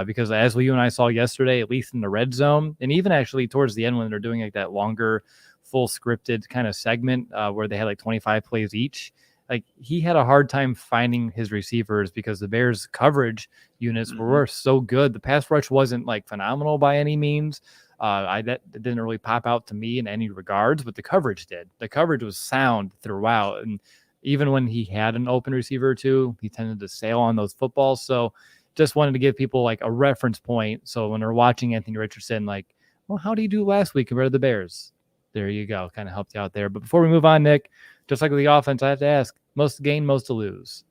because as you and I saw yesterday, at least in the red zone, and even actually towards the end when they're doing like that longer, full scripted kind of segment where they had like 25 plays each, like he had a hard time finding his receivers because the Bears coverage units were so good. The pass rush wasn't like phenomenal by any means. That didn't really pop out to me in any regards, but the coverage did. The coverage was sound throughout. And even when he had an open receiver or two, he tended to sail on those footballs. So just wanted to give people like a reference point. So when they're watching Anthony Richardson, like, well, how did he do last week compared to the Bears? There you go. Kind of helped you out there. But before we move on, Nick, just like with the offense, I have to ask, most to gain, most to lose.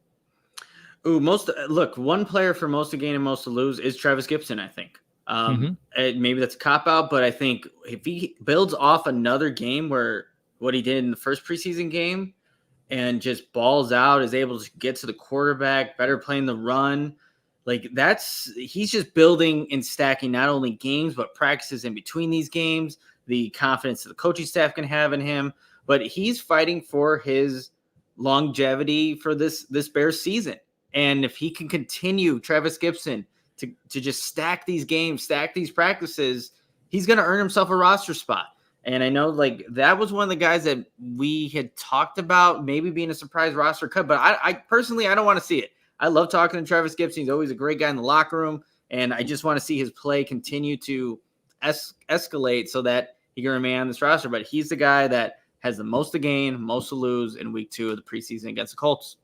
Ooh, look, one player for most to gain and most to lose is Travis Gibson, I think. Maybe that's a cop-out, but I think if he builds off another game where what he did in the first preseason game and just balls out, is able to get to the quarterback, better playing the run, like he's just building and stacking not only games, but practices in between these games, the confidence that the coaching staff can have in him, but he's fighting for his longevity for this Bears season. And if he can continue, Travis Gibson, to just stack these games, stack these practices, he's going to earn himself a roster spot. And I know like that was one of the guys that we had talked about maybe being a surprise roster cut, but I personally, I don't want to see it. I love talking to Travis Gibson. He's always a great guy in the locker room. And I just want to see his play continue to escalate so that he can remain on this roster. But he's the guy that has the most to gain, most to lose in week 2 of the preseason against the Colts.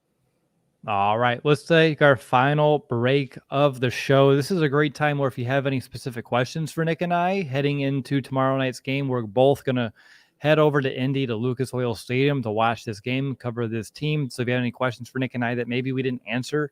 All right, let's take our final break of the show. This is a great time where if you have any specific questions for Nick and I heading into tomorrow night's game, we're both going to head over to Indy to Lucas Oil Stadium to watch this game, cover this team. So if you have any questions for Nick and I that maybe we didn't answer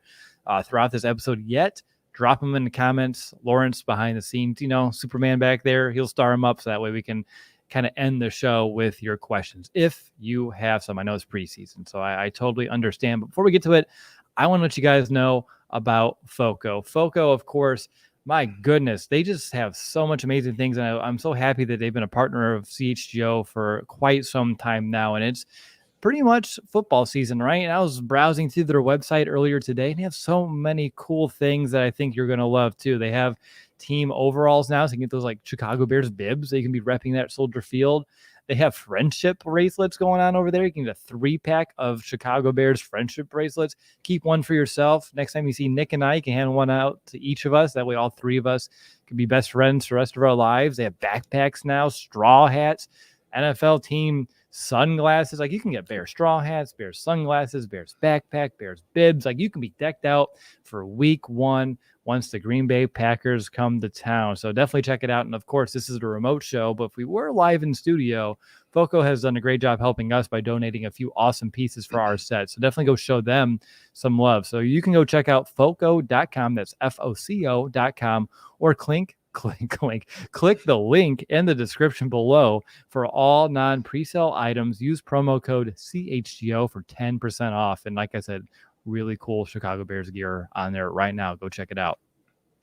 throughout this episode yet, drop them in the comments. Lawrence behind the scenes, Superman back there, he'll star him up so that way we can kind of end the show with your questions if you have some. I know it's preseason, so I totally understand. But before we get to it, I want to let you guys know about FOCO. FOCO, of course, my goodness, they just have so much amazing things. And I'm so happy that they've been a partner of CHGO for quite some time now. And it's pretty much football season, right? And I was browsing through their website earlier today, and they have so many cool things that I think you're going to love too. They have team overalls now, so you can get those like Chicago Bears bibs. They can be repping that Soldier Field. They have friendship bracelets going on over there. You can get a 3-pack of Chicago Bears friendship bracelets. Keep one for yourself. Next time you see Nick and I, you can hand one out to each of us. That way all 3 of us can be best friends for the rest of our lives. They have backpacks now, straw hats, NFL team sunglasses. Like you can get Bears straw hats, Bears sunglasses, Bears backpack, Bears bibs. Like you can be decked out for week 1 once the Green Bay Packers come to town. So definitely check it out. And of course, this is a remote show, but if we were live in studio, FOCO has done a great job helping us by donating a few awesome pieces for our set. So definitely go show them some love. So you can go check out FOCO.com. That's FOCO.com, or click Click the link in the description below for all non-presale items. Use promo code CHGO for 10% off. And like I said, really cool Chicago Bears gear on there right now. Go check it out.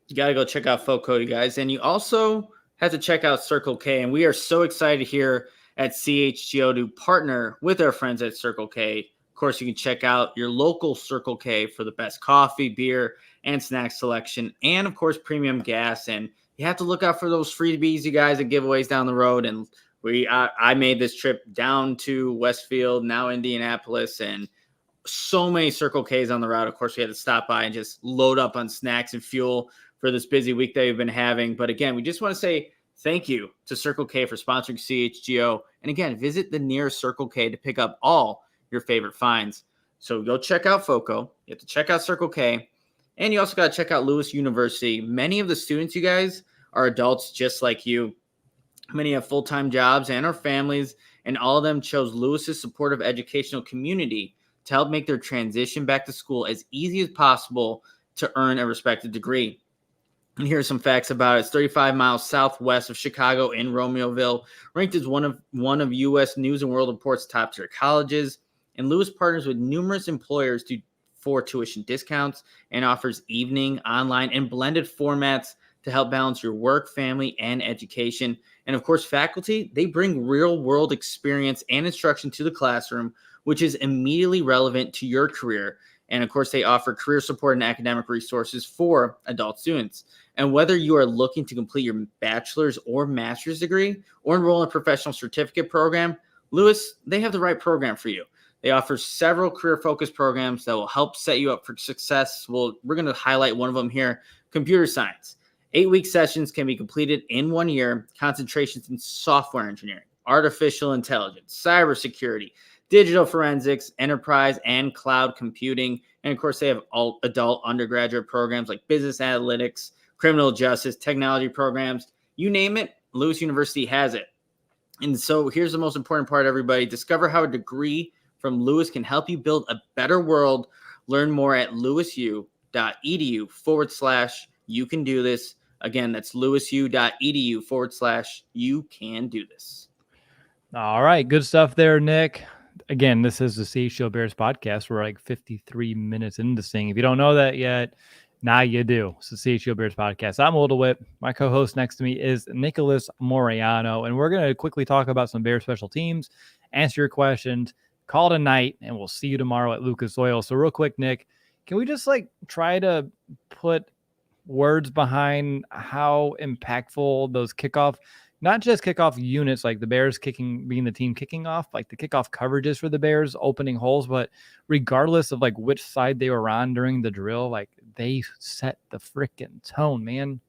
You got to go check out FOCO, you guys. And you also have to check out Circle K. And we are so excited here at CHGO to partner with our friends at Circle K. Of course, you can check out your local Circle K for the best coffee, beer, and snack selection. And, of course, premium gas. And you have to look out for those freebies, you guys, and giveaways down the road. And I made this trip down to Westfield, now Indianapolis, and so many Circle Ks on the route. Of course, we had to stop by and just load up on snacks and fuel for this busy week that we've been having. But again, we just want to say thank you to Circle K for sponsoring CHGO. And again, visit the nearest Circle K to pick up all your favorite finds. So go check out FOCO. You have to check out Circle K. And you also got to check out Lewis University. Many of the students, you guys, are adults just like you. Many have full-time jobs and are families, and all of them chose Lewis's supportive educational community to help make their transition back to school as easy as possible to earn a respected degree. And here are some facts about it. It's 35 miles southwest of Chicago in Romeoville, ranked as one of U.S. News and World Report's top-tier colleges. And Lewis partners with numerous employers for tuition discounts and offers evening, online, and blended formats to help balance your work, family, and education. And of course, faculty, they bring real-world experience and instruction to the classroom, which is immediately relevant to your career. And of course, they offer career support and academic resources for adult students. And whether you are looking to complete your bachelor's or master's degree or enroll in a professional certificate program, Lewis, they have the right program for you. They offer several career-focused programs that will help set you up for success. We're going to highlight one of them here, computer science. 8-week sessions can be completed in 1 year, concentrations in software engineering, artificial intelligence, cybersecurity, digital forensics, enterprise, and cloud computing. And of course, they have all adult undergraduate programs like business analytics, criminal justice, technology programs, you name it, Lewis University has it. And so here's the most important part, everybody. Discover how a degree from Lewis can help you build a better world. Learn more at lewisu.edu/you can do this. Again, that's lewisu.edu/you can do this. All right. Good stuff there, Nick. Again, this is the CHGO Bears podcast. We're like 53 minutes into this thing. If you don't know that yet, now you do. It's the CHGO Bears podcast. I'm DeWitt. My co-host next to me is Nicholas Moreano, and we're going to quickly talk about some Bears special teams, answer your questions, call it a night, and we'll see you tomorrow at Lucas Oil. So real quick, Nick, can we just try to put words behind how impactful those kickoff, not just kickoff units, like the Bears being the team kicking off, like the kickoff coverages for the Bears opening holes, but regardless of which side they were on during the drill, they set the freaking tone, man.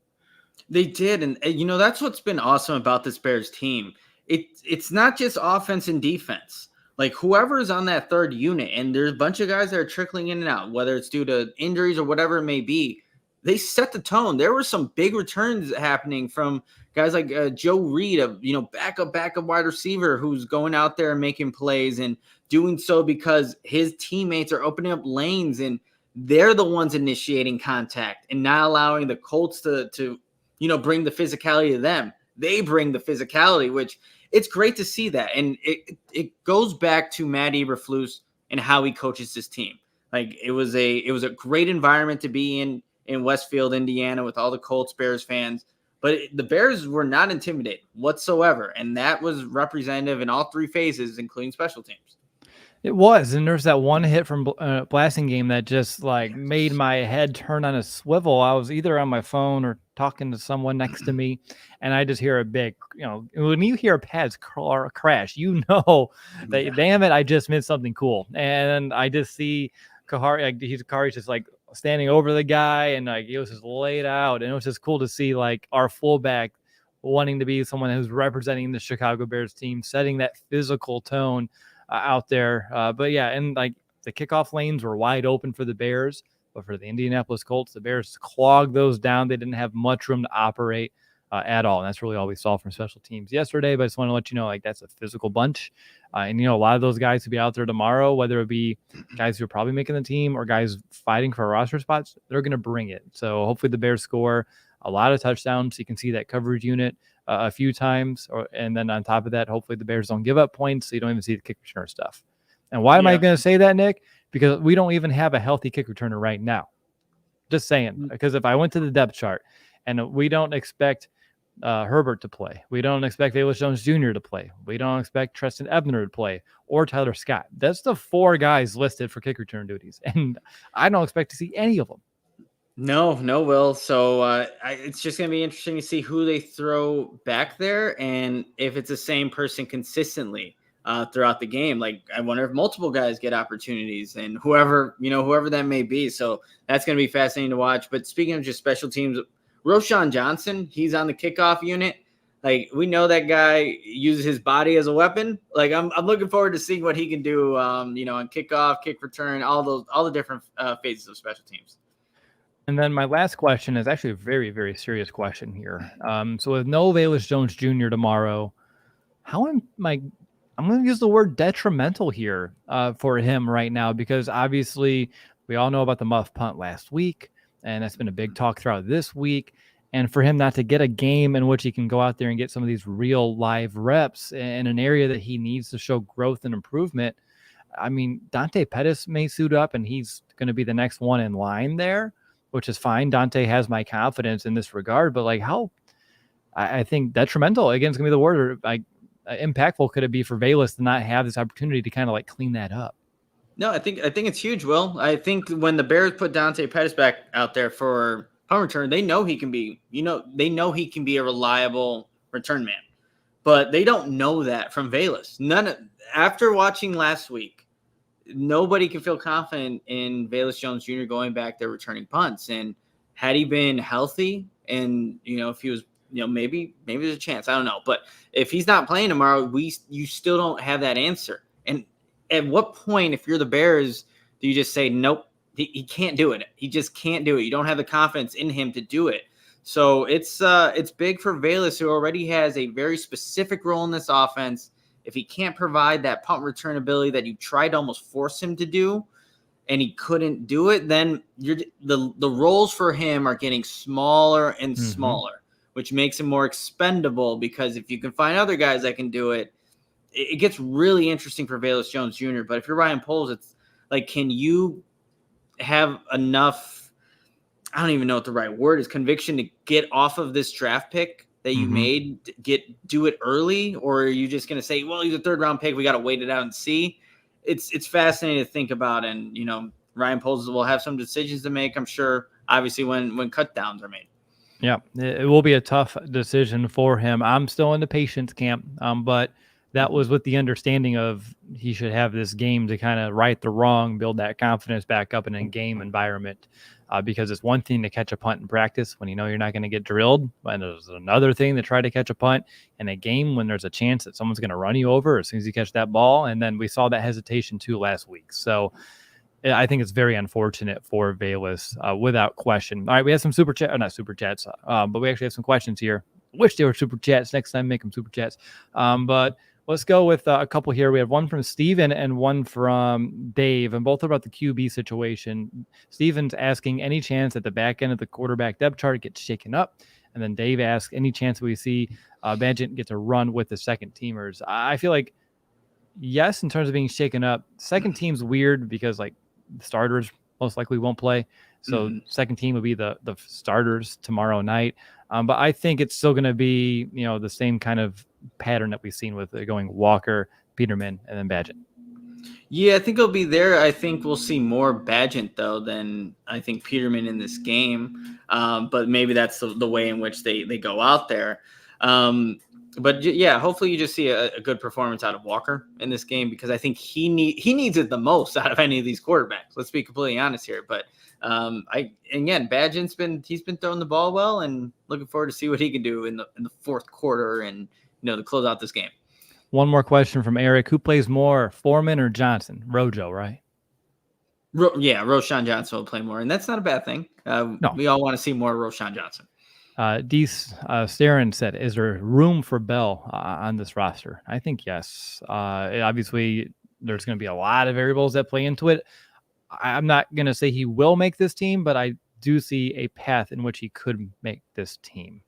They did. And that's what's been awesome about this Bears team. It's not just offense and defense. Whoever is on that third unit, and there's a bunch of guys that are trickling in and out, whether it's due to injuries or whatever it may be, they set the tone. There were some big returns happening from guys like Joe Reed, backup wide receiver, who's going out there and making plays and doing so because his teammates are opening up lanes and they're the ones initiating contact and not allowing the Colts to bring the physicality to them. They bring the physicality, which it's great to see that. And it goes back to Matt Eberflus and how he coaches this team. It was a great environment to be in Westfield, Indiana, with all the Colts Bears fans. But the Bears were not intimidated whatsoever. And that was representative in all three phases, including special teams. It was. And there's that one hit from Blasting Game that just made my head turn on a swivel. I was either on my phone or talking to someone next to me. And I just hear a big, when you hear pads crash, that, damn it, I just missed something cool. And I just see Kahari's just standing over the guy, and it was just laid out, and it was just cool to see our fullback wanting to be someone who's representing the Chicago Bears team, setting that physical tone out there. But yeah, and the kickoff lanes were wide open for the Bears, but for the Indianapolis Colts, the Bears clogged those down. They didn't have much room to operate at all, and that's really all we saw from special teams yesterday. But I just want to let you know, that's a physical bunch. And, a lot of those guys will be out there tomorrow, whether it be guys who are probably making the team or guys fighting for roster spots, they're going to bring it. So hopefully the Bears score. a lot of touchdowns. You can see that coverage unit a few times, and then on top of that, hopefully the Bears don't give up points, so you don't even see the kick returner stuff. And why am I going to say that, Nick? Because we don't even have a healthy kick returner right now. Just saying, because if I went to the depth chart and we don't expect Herbert to play, we don't expect Velus Jones Jr. to play, we don't expect Treston Ebner to play, or Tyler Scott. That's the 4 guys listed for kick return duties, and I don't expect to see any of them. No, Will. So it's just going to be interesting to see who they throw back there and if it's the same person consistently throughout the game. Like, I wonder if multiple guys get opportunities and whoever that may be. So that's going to be fascinating to watch. But speaking of just special teams, Roschon Johnson, he's on the kickoff unit. Like, we know that guy uses his body as a weapon. Like, I'm looking forward to seeing what he can do, on kickoff, kick return, all the different phases of special teams. And then my last question is actually a very, very serious question here. So with no Velus Jones Jr. tomorrow, how I'm going to use the word detrimental here for him right now, because obviously we all know about the muff punt last week, and that's been a big talk throughout this week. And for him not to get a game in which he can go out there and get some of these real live reps in an area that he needs to show growth and improvement. I mean, Dante Pettis may suit up, and he's going to be the next one in line there, which is fine. Dante has my confidence in this regard, but like, how I think detrimental, again, is going to be the word, or like impactful could it be for Velus to not have this opportunity to kind of like clean that up? No, I think it's huge, Will. I think when the Bears put Dante Pettis back out there for punt return, they know he can be, he can be a reliable return man, but they don't know that from Velus. After watching last week, nobody can feel confident in Velus Jones Jr. going back there returning punts. And had he been healthy and, if he was, maybe there's a chance, I don't know. But if he's not playing tomorrow, you still don't have that answer. And at what point, if you're the Bears, do you just say, nope, he can't do it. He just can't do it. You don't have the confidence in him to do it. So it's big for Velus, who already has a very specific role in this offense. If he can't provide that punt return ability that you tried to almost force him to do, and he couldn't do it, then the roles for him are getting smaller and smaller, which makes him more expendable, because if you can find other guys that can do it, it gets really interesting for Velus Jones Jr. But if you're Ryan Poles, it's like, can you have enough, I don't even know what the right word is, conviction to get off of this draft pick that you made, do it early? Or are you just going to say, well, he's a 3rd round pick, we got to wait it out and see? It's fascinating to think about. And, Ryan Poles will have some decisions to make, I'm sure, obviously when cut downs are made. Yeah, it will be a tough decision for him. I'm still in the patience camp, but that was with the understanding of he should have this game to kind of right the wrong, build that confidence back up in a game environment. Because it's one thing to catch a punt in practice when you're not going to get drilled, and there's another thing to try to catch a punt in a game when there's a chance that someone's going to run you over as soon as you catch that ball. And then we saw that hesitation too last week. So I think it's very unfortunate for Velus, without question. All right, we have some not super chats, but we actually have some questions here. Wish they were super chats. Next time, make them super chats. But let's go with a couple here. We have one from Steven and one from Dave, and both about the QB situation. Steven's asking, any chance that the back end of the quarterback depth chart gets shaken up? And then Dave asks, any chance we see Bagent get to run with the second teamers? I feel like yes, in terms of being shaken up. Second team's weird because like the starters most likely won't play. So second team would be the starters tomorrow night. But I think it's still going to be, the same kind of pattern that we've seen with going Walker, Peterman, and then Bagent. Yeah, I think he'll be there. I think we'll see more Bagent, though, than I think Peterman in this game. But maybe that's the way in which they go out there. But yeah, hopefully you just see a good performance out of Walker in this game, because I think he needs it the most out of any of these quarterbacks. Let's be completely honest here. But Bagent's been throwing the ball well, and looking forward to see what he can do in the 4th quarter and to close out this game. One more question from Eric: who plays more, Foreman or Johnson? Rojo, right? Roschon Johnson will play more, and that's not a bad thing. No. We all want to see more Roschon Johnson. Saren said, is there room for Bell on this roster? I think yes. Obviously, there's going to be a lot of variables that play into it. I'm not going to say he will make this team, but I do see a path in which he could make this team?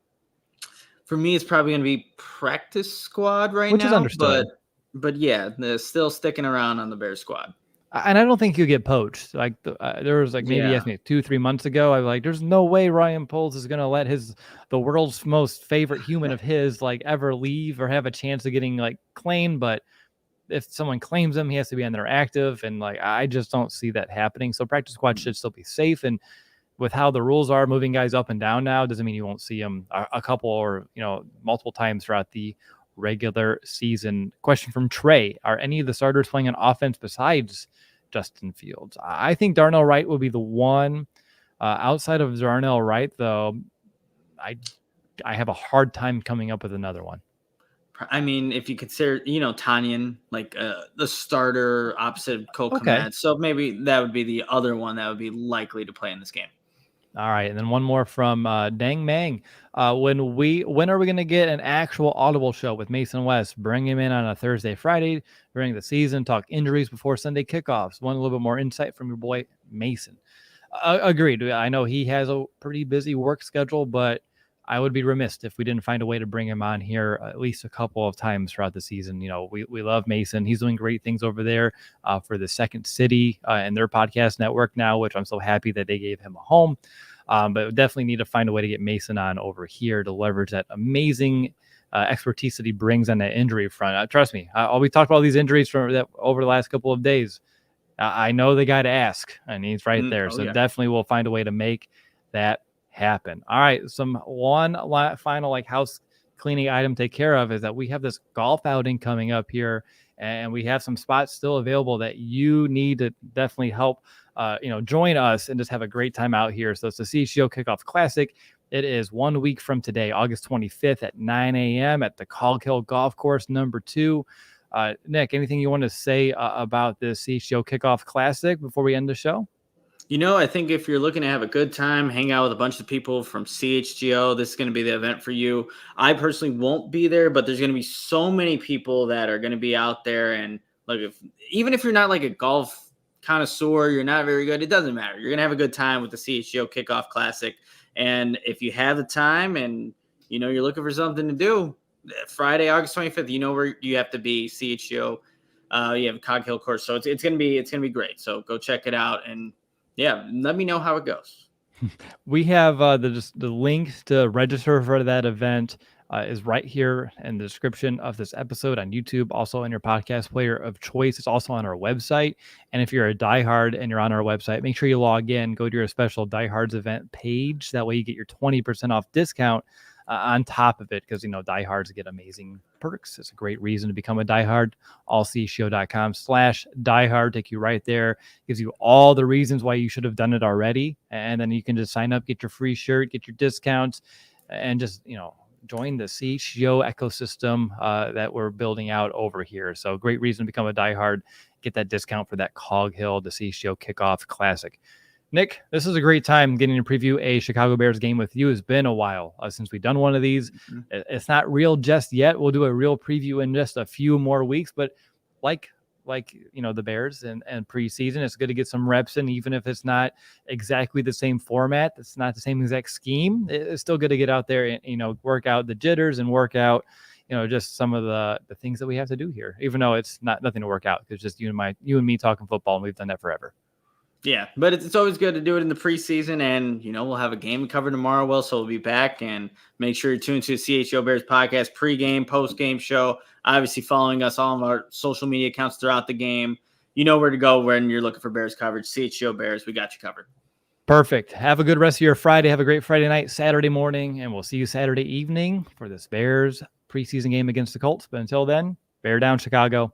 For me, it's probably going to be practice squad right Which is now, understood. but yeah, they're still sticking around on the Bears squad. And I don't think he'll get poached. Like there was like maybe Yeah. asked me 2-3 months ago. I was like, there's no way Ryan Poles is gonna let the world's most favorite human of his like ever leave or have a chance of getting like claimed. But if someone claims him, he has to be on there active, and like I just don't see that happening. So practice squad should still be safe. And with how the rules are, moving guys up and down now doesn't mean you won't see them a couple or multiple times throughout the regular season. Question from Trey: are any of the starters playing on offense besides Justin Fields? I think Darnell Wright will be the one. Outside of Darnell Wright, though, I have a hard time coming up with another one. I mean, if you consider, Tanyan, like the starter opposite of Cole Kmet, so maybe that would be the other one that would be likely to play in this game. All right, and then one more from Dang Mang. When are we going to get an actual Audible show with Mason West? Bring him in on a Thursday, Friday during the season. Talk injuries before Sunday kickoffs. Want a little bit more insight from your boy Mason. Agreed. I know he has a pretty busy work schedule, but I would be remiss if we didn't find a way to bring him on here at least a couple of times throughout the season. We love Mason. He's doing great things over there for the Second City and their podcast network now, which I'm so happy that they gave him a home. But definitely need to find a way to get Mason on over here to leverage that amazing expertise that he brings on that injury front. Trust me, we talked about all these injuries over the last couple of days. I know the guy to ask, and he's right there. So definitely we'll find a way to make that happen. All right. One final house cleaning item to take care of is that we have this golf outing coming up here, and we have some spots still available that you need to definitely help join us and just have a great time out here. So it's the CHGO Kickoff Classic. It is 1 week from today, August 25th at 9 a.m. at the Cog Hill Golf Course number 2. Nick, anything you want to say about this CHGO Kickoff Classic before we end the show? I think if you're looking to have a good time, hang out with a bunch of people from CHGO, this is going to be the event for you. I personally won't be there, but there's going to be so many people that are going to be out there. And even if you're not like a golf connoisseur, you're not very good, it doesn't matter. You're going to have a good time with the CHGO Kickoff Classic. And if you have the time and, you're looking for something to do, Friday, August 25th, you know where you have to be, CHGO. You have Cog Hill Course. So it's going to be great. So go check it out. And yeah, let me know how it goes. We have the link to register for that event is right here in the description of this episode on YouTube, also in your podcast player of choice. It's also on our website. And if you're a diehard and you're on our website, make sure you log in, go to your special Diehards event page. That way you get your 20% off discount on top of it, because diehards get amazing perks. It's a great reason to become a diehard. ALLCITY.com/diehard take you right there. Gives you all the reasons why you should have done it already, and then you can just sign up, get your free shirt, get your discounts, and just join the CHGO ecosystem that we're building out over here. So great reason to become a diehard. Get that discount for that Cog Hill, the CHGO Kickoff Classic. Nick, this is a great time getting to preview a Chicago Bears game with you. It's been a while since we've done one of these. Mm-hmm. It's not real just yet. We'll do a real preview in just a few more weeks, but like the Bears and preseason, it's good to get some reps in, even if it's not exactly the same format. It's not the same exact scheme. It's still good to get out there and, work out the jitters and work out, just some of the things that we have to do here, even though it's nothing to work out. It's just you and me talking football, and we've done that forever. Yeah, but it's always good to do it in the preseason, and, we'll have a game covered tomorrow, so we'll be back, and make sure you're tuned to the CHGO Bears Podcast pregame, postgame show, obviously following us all on our social media accounts throughout the game. You know where to go when you're looking for Bears coverage. CHGO Bears, we got you covered. Perfect. Have a good rest of your Friday. Have a great Friday night, Saturday morning, and we'll see you Saturday evening for this Bears preseason game against the Colts. But until then, Bear down, Chicago.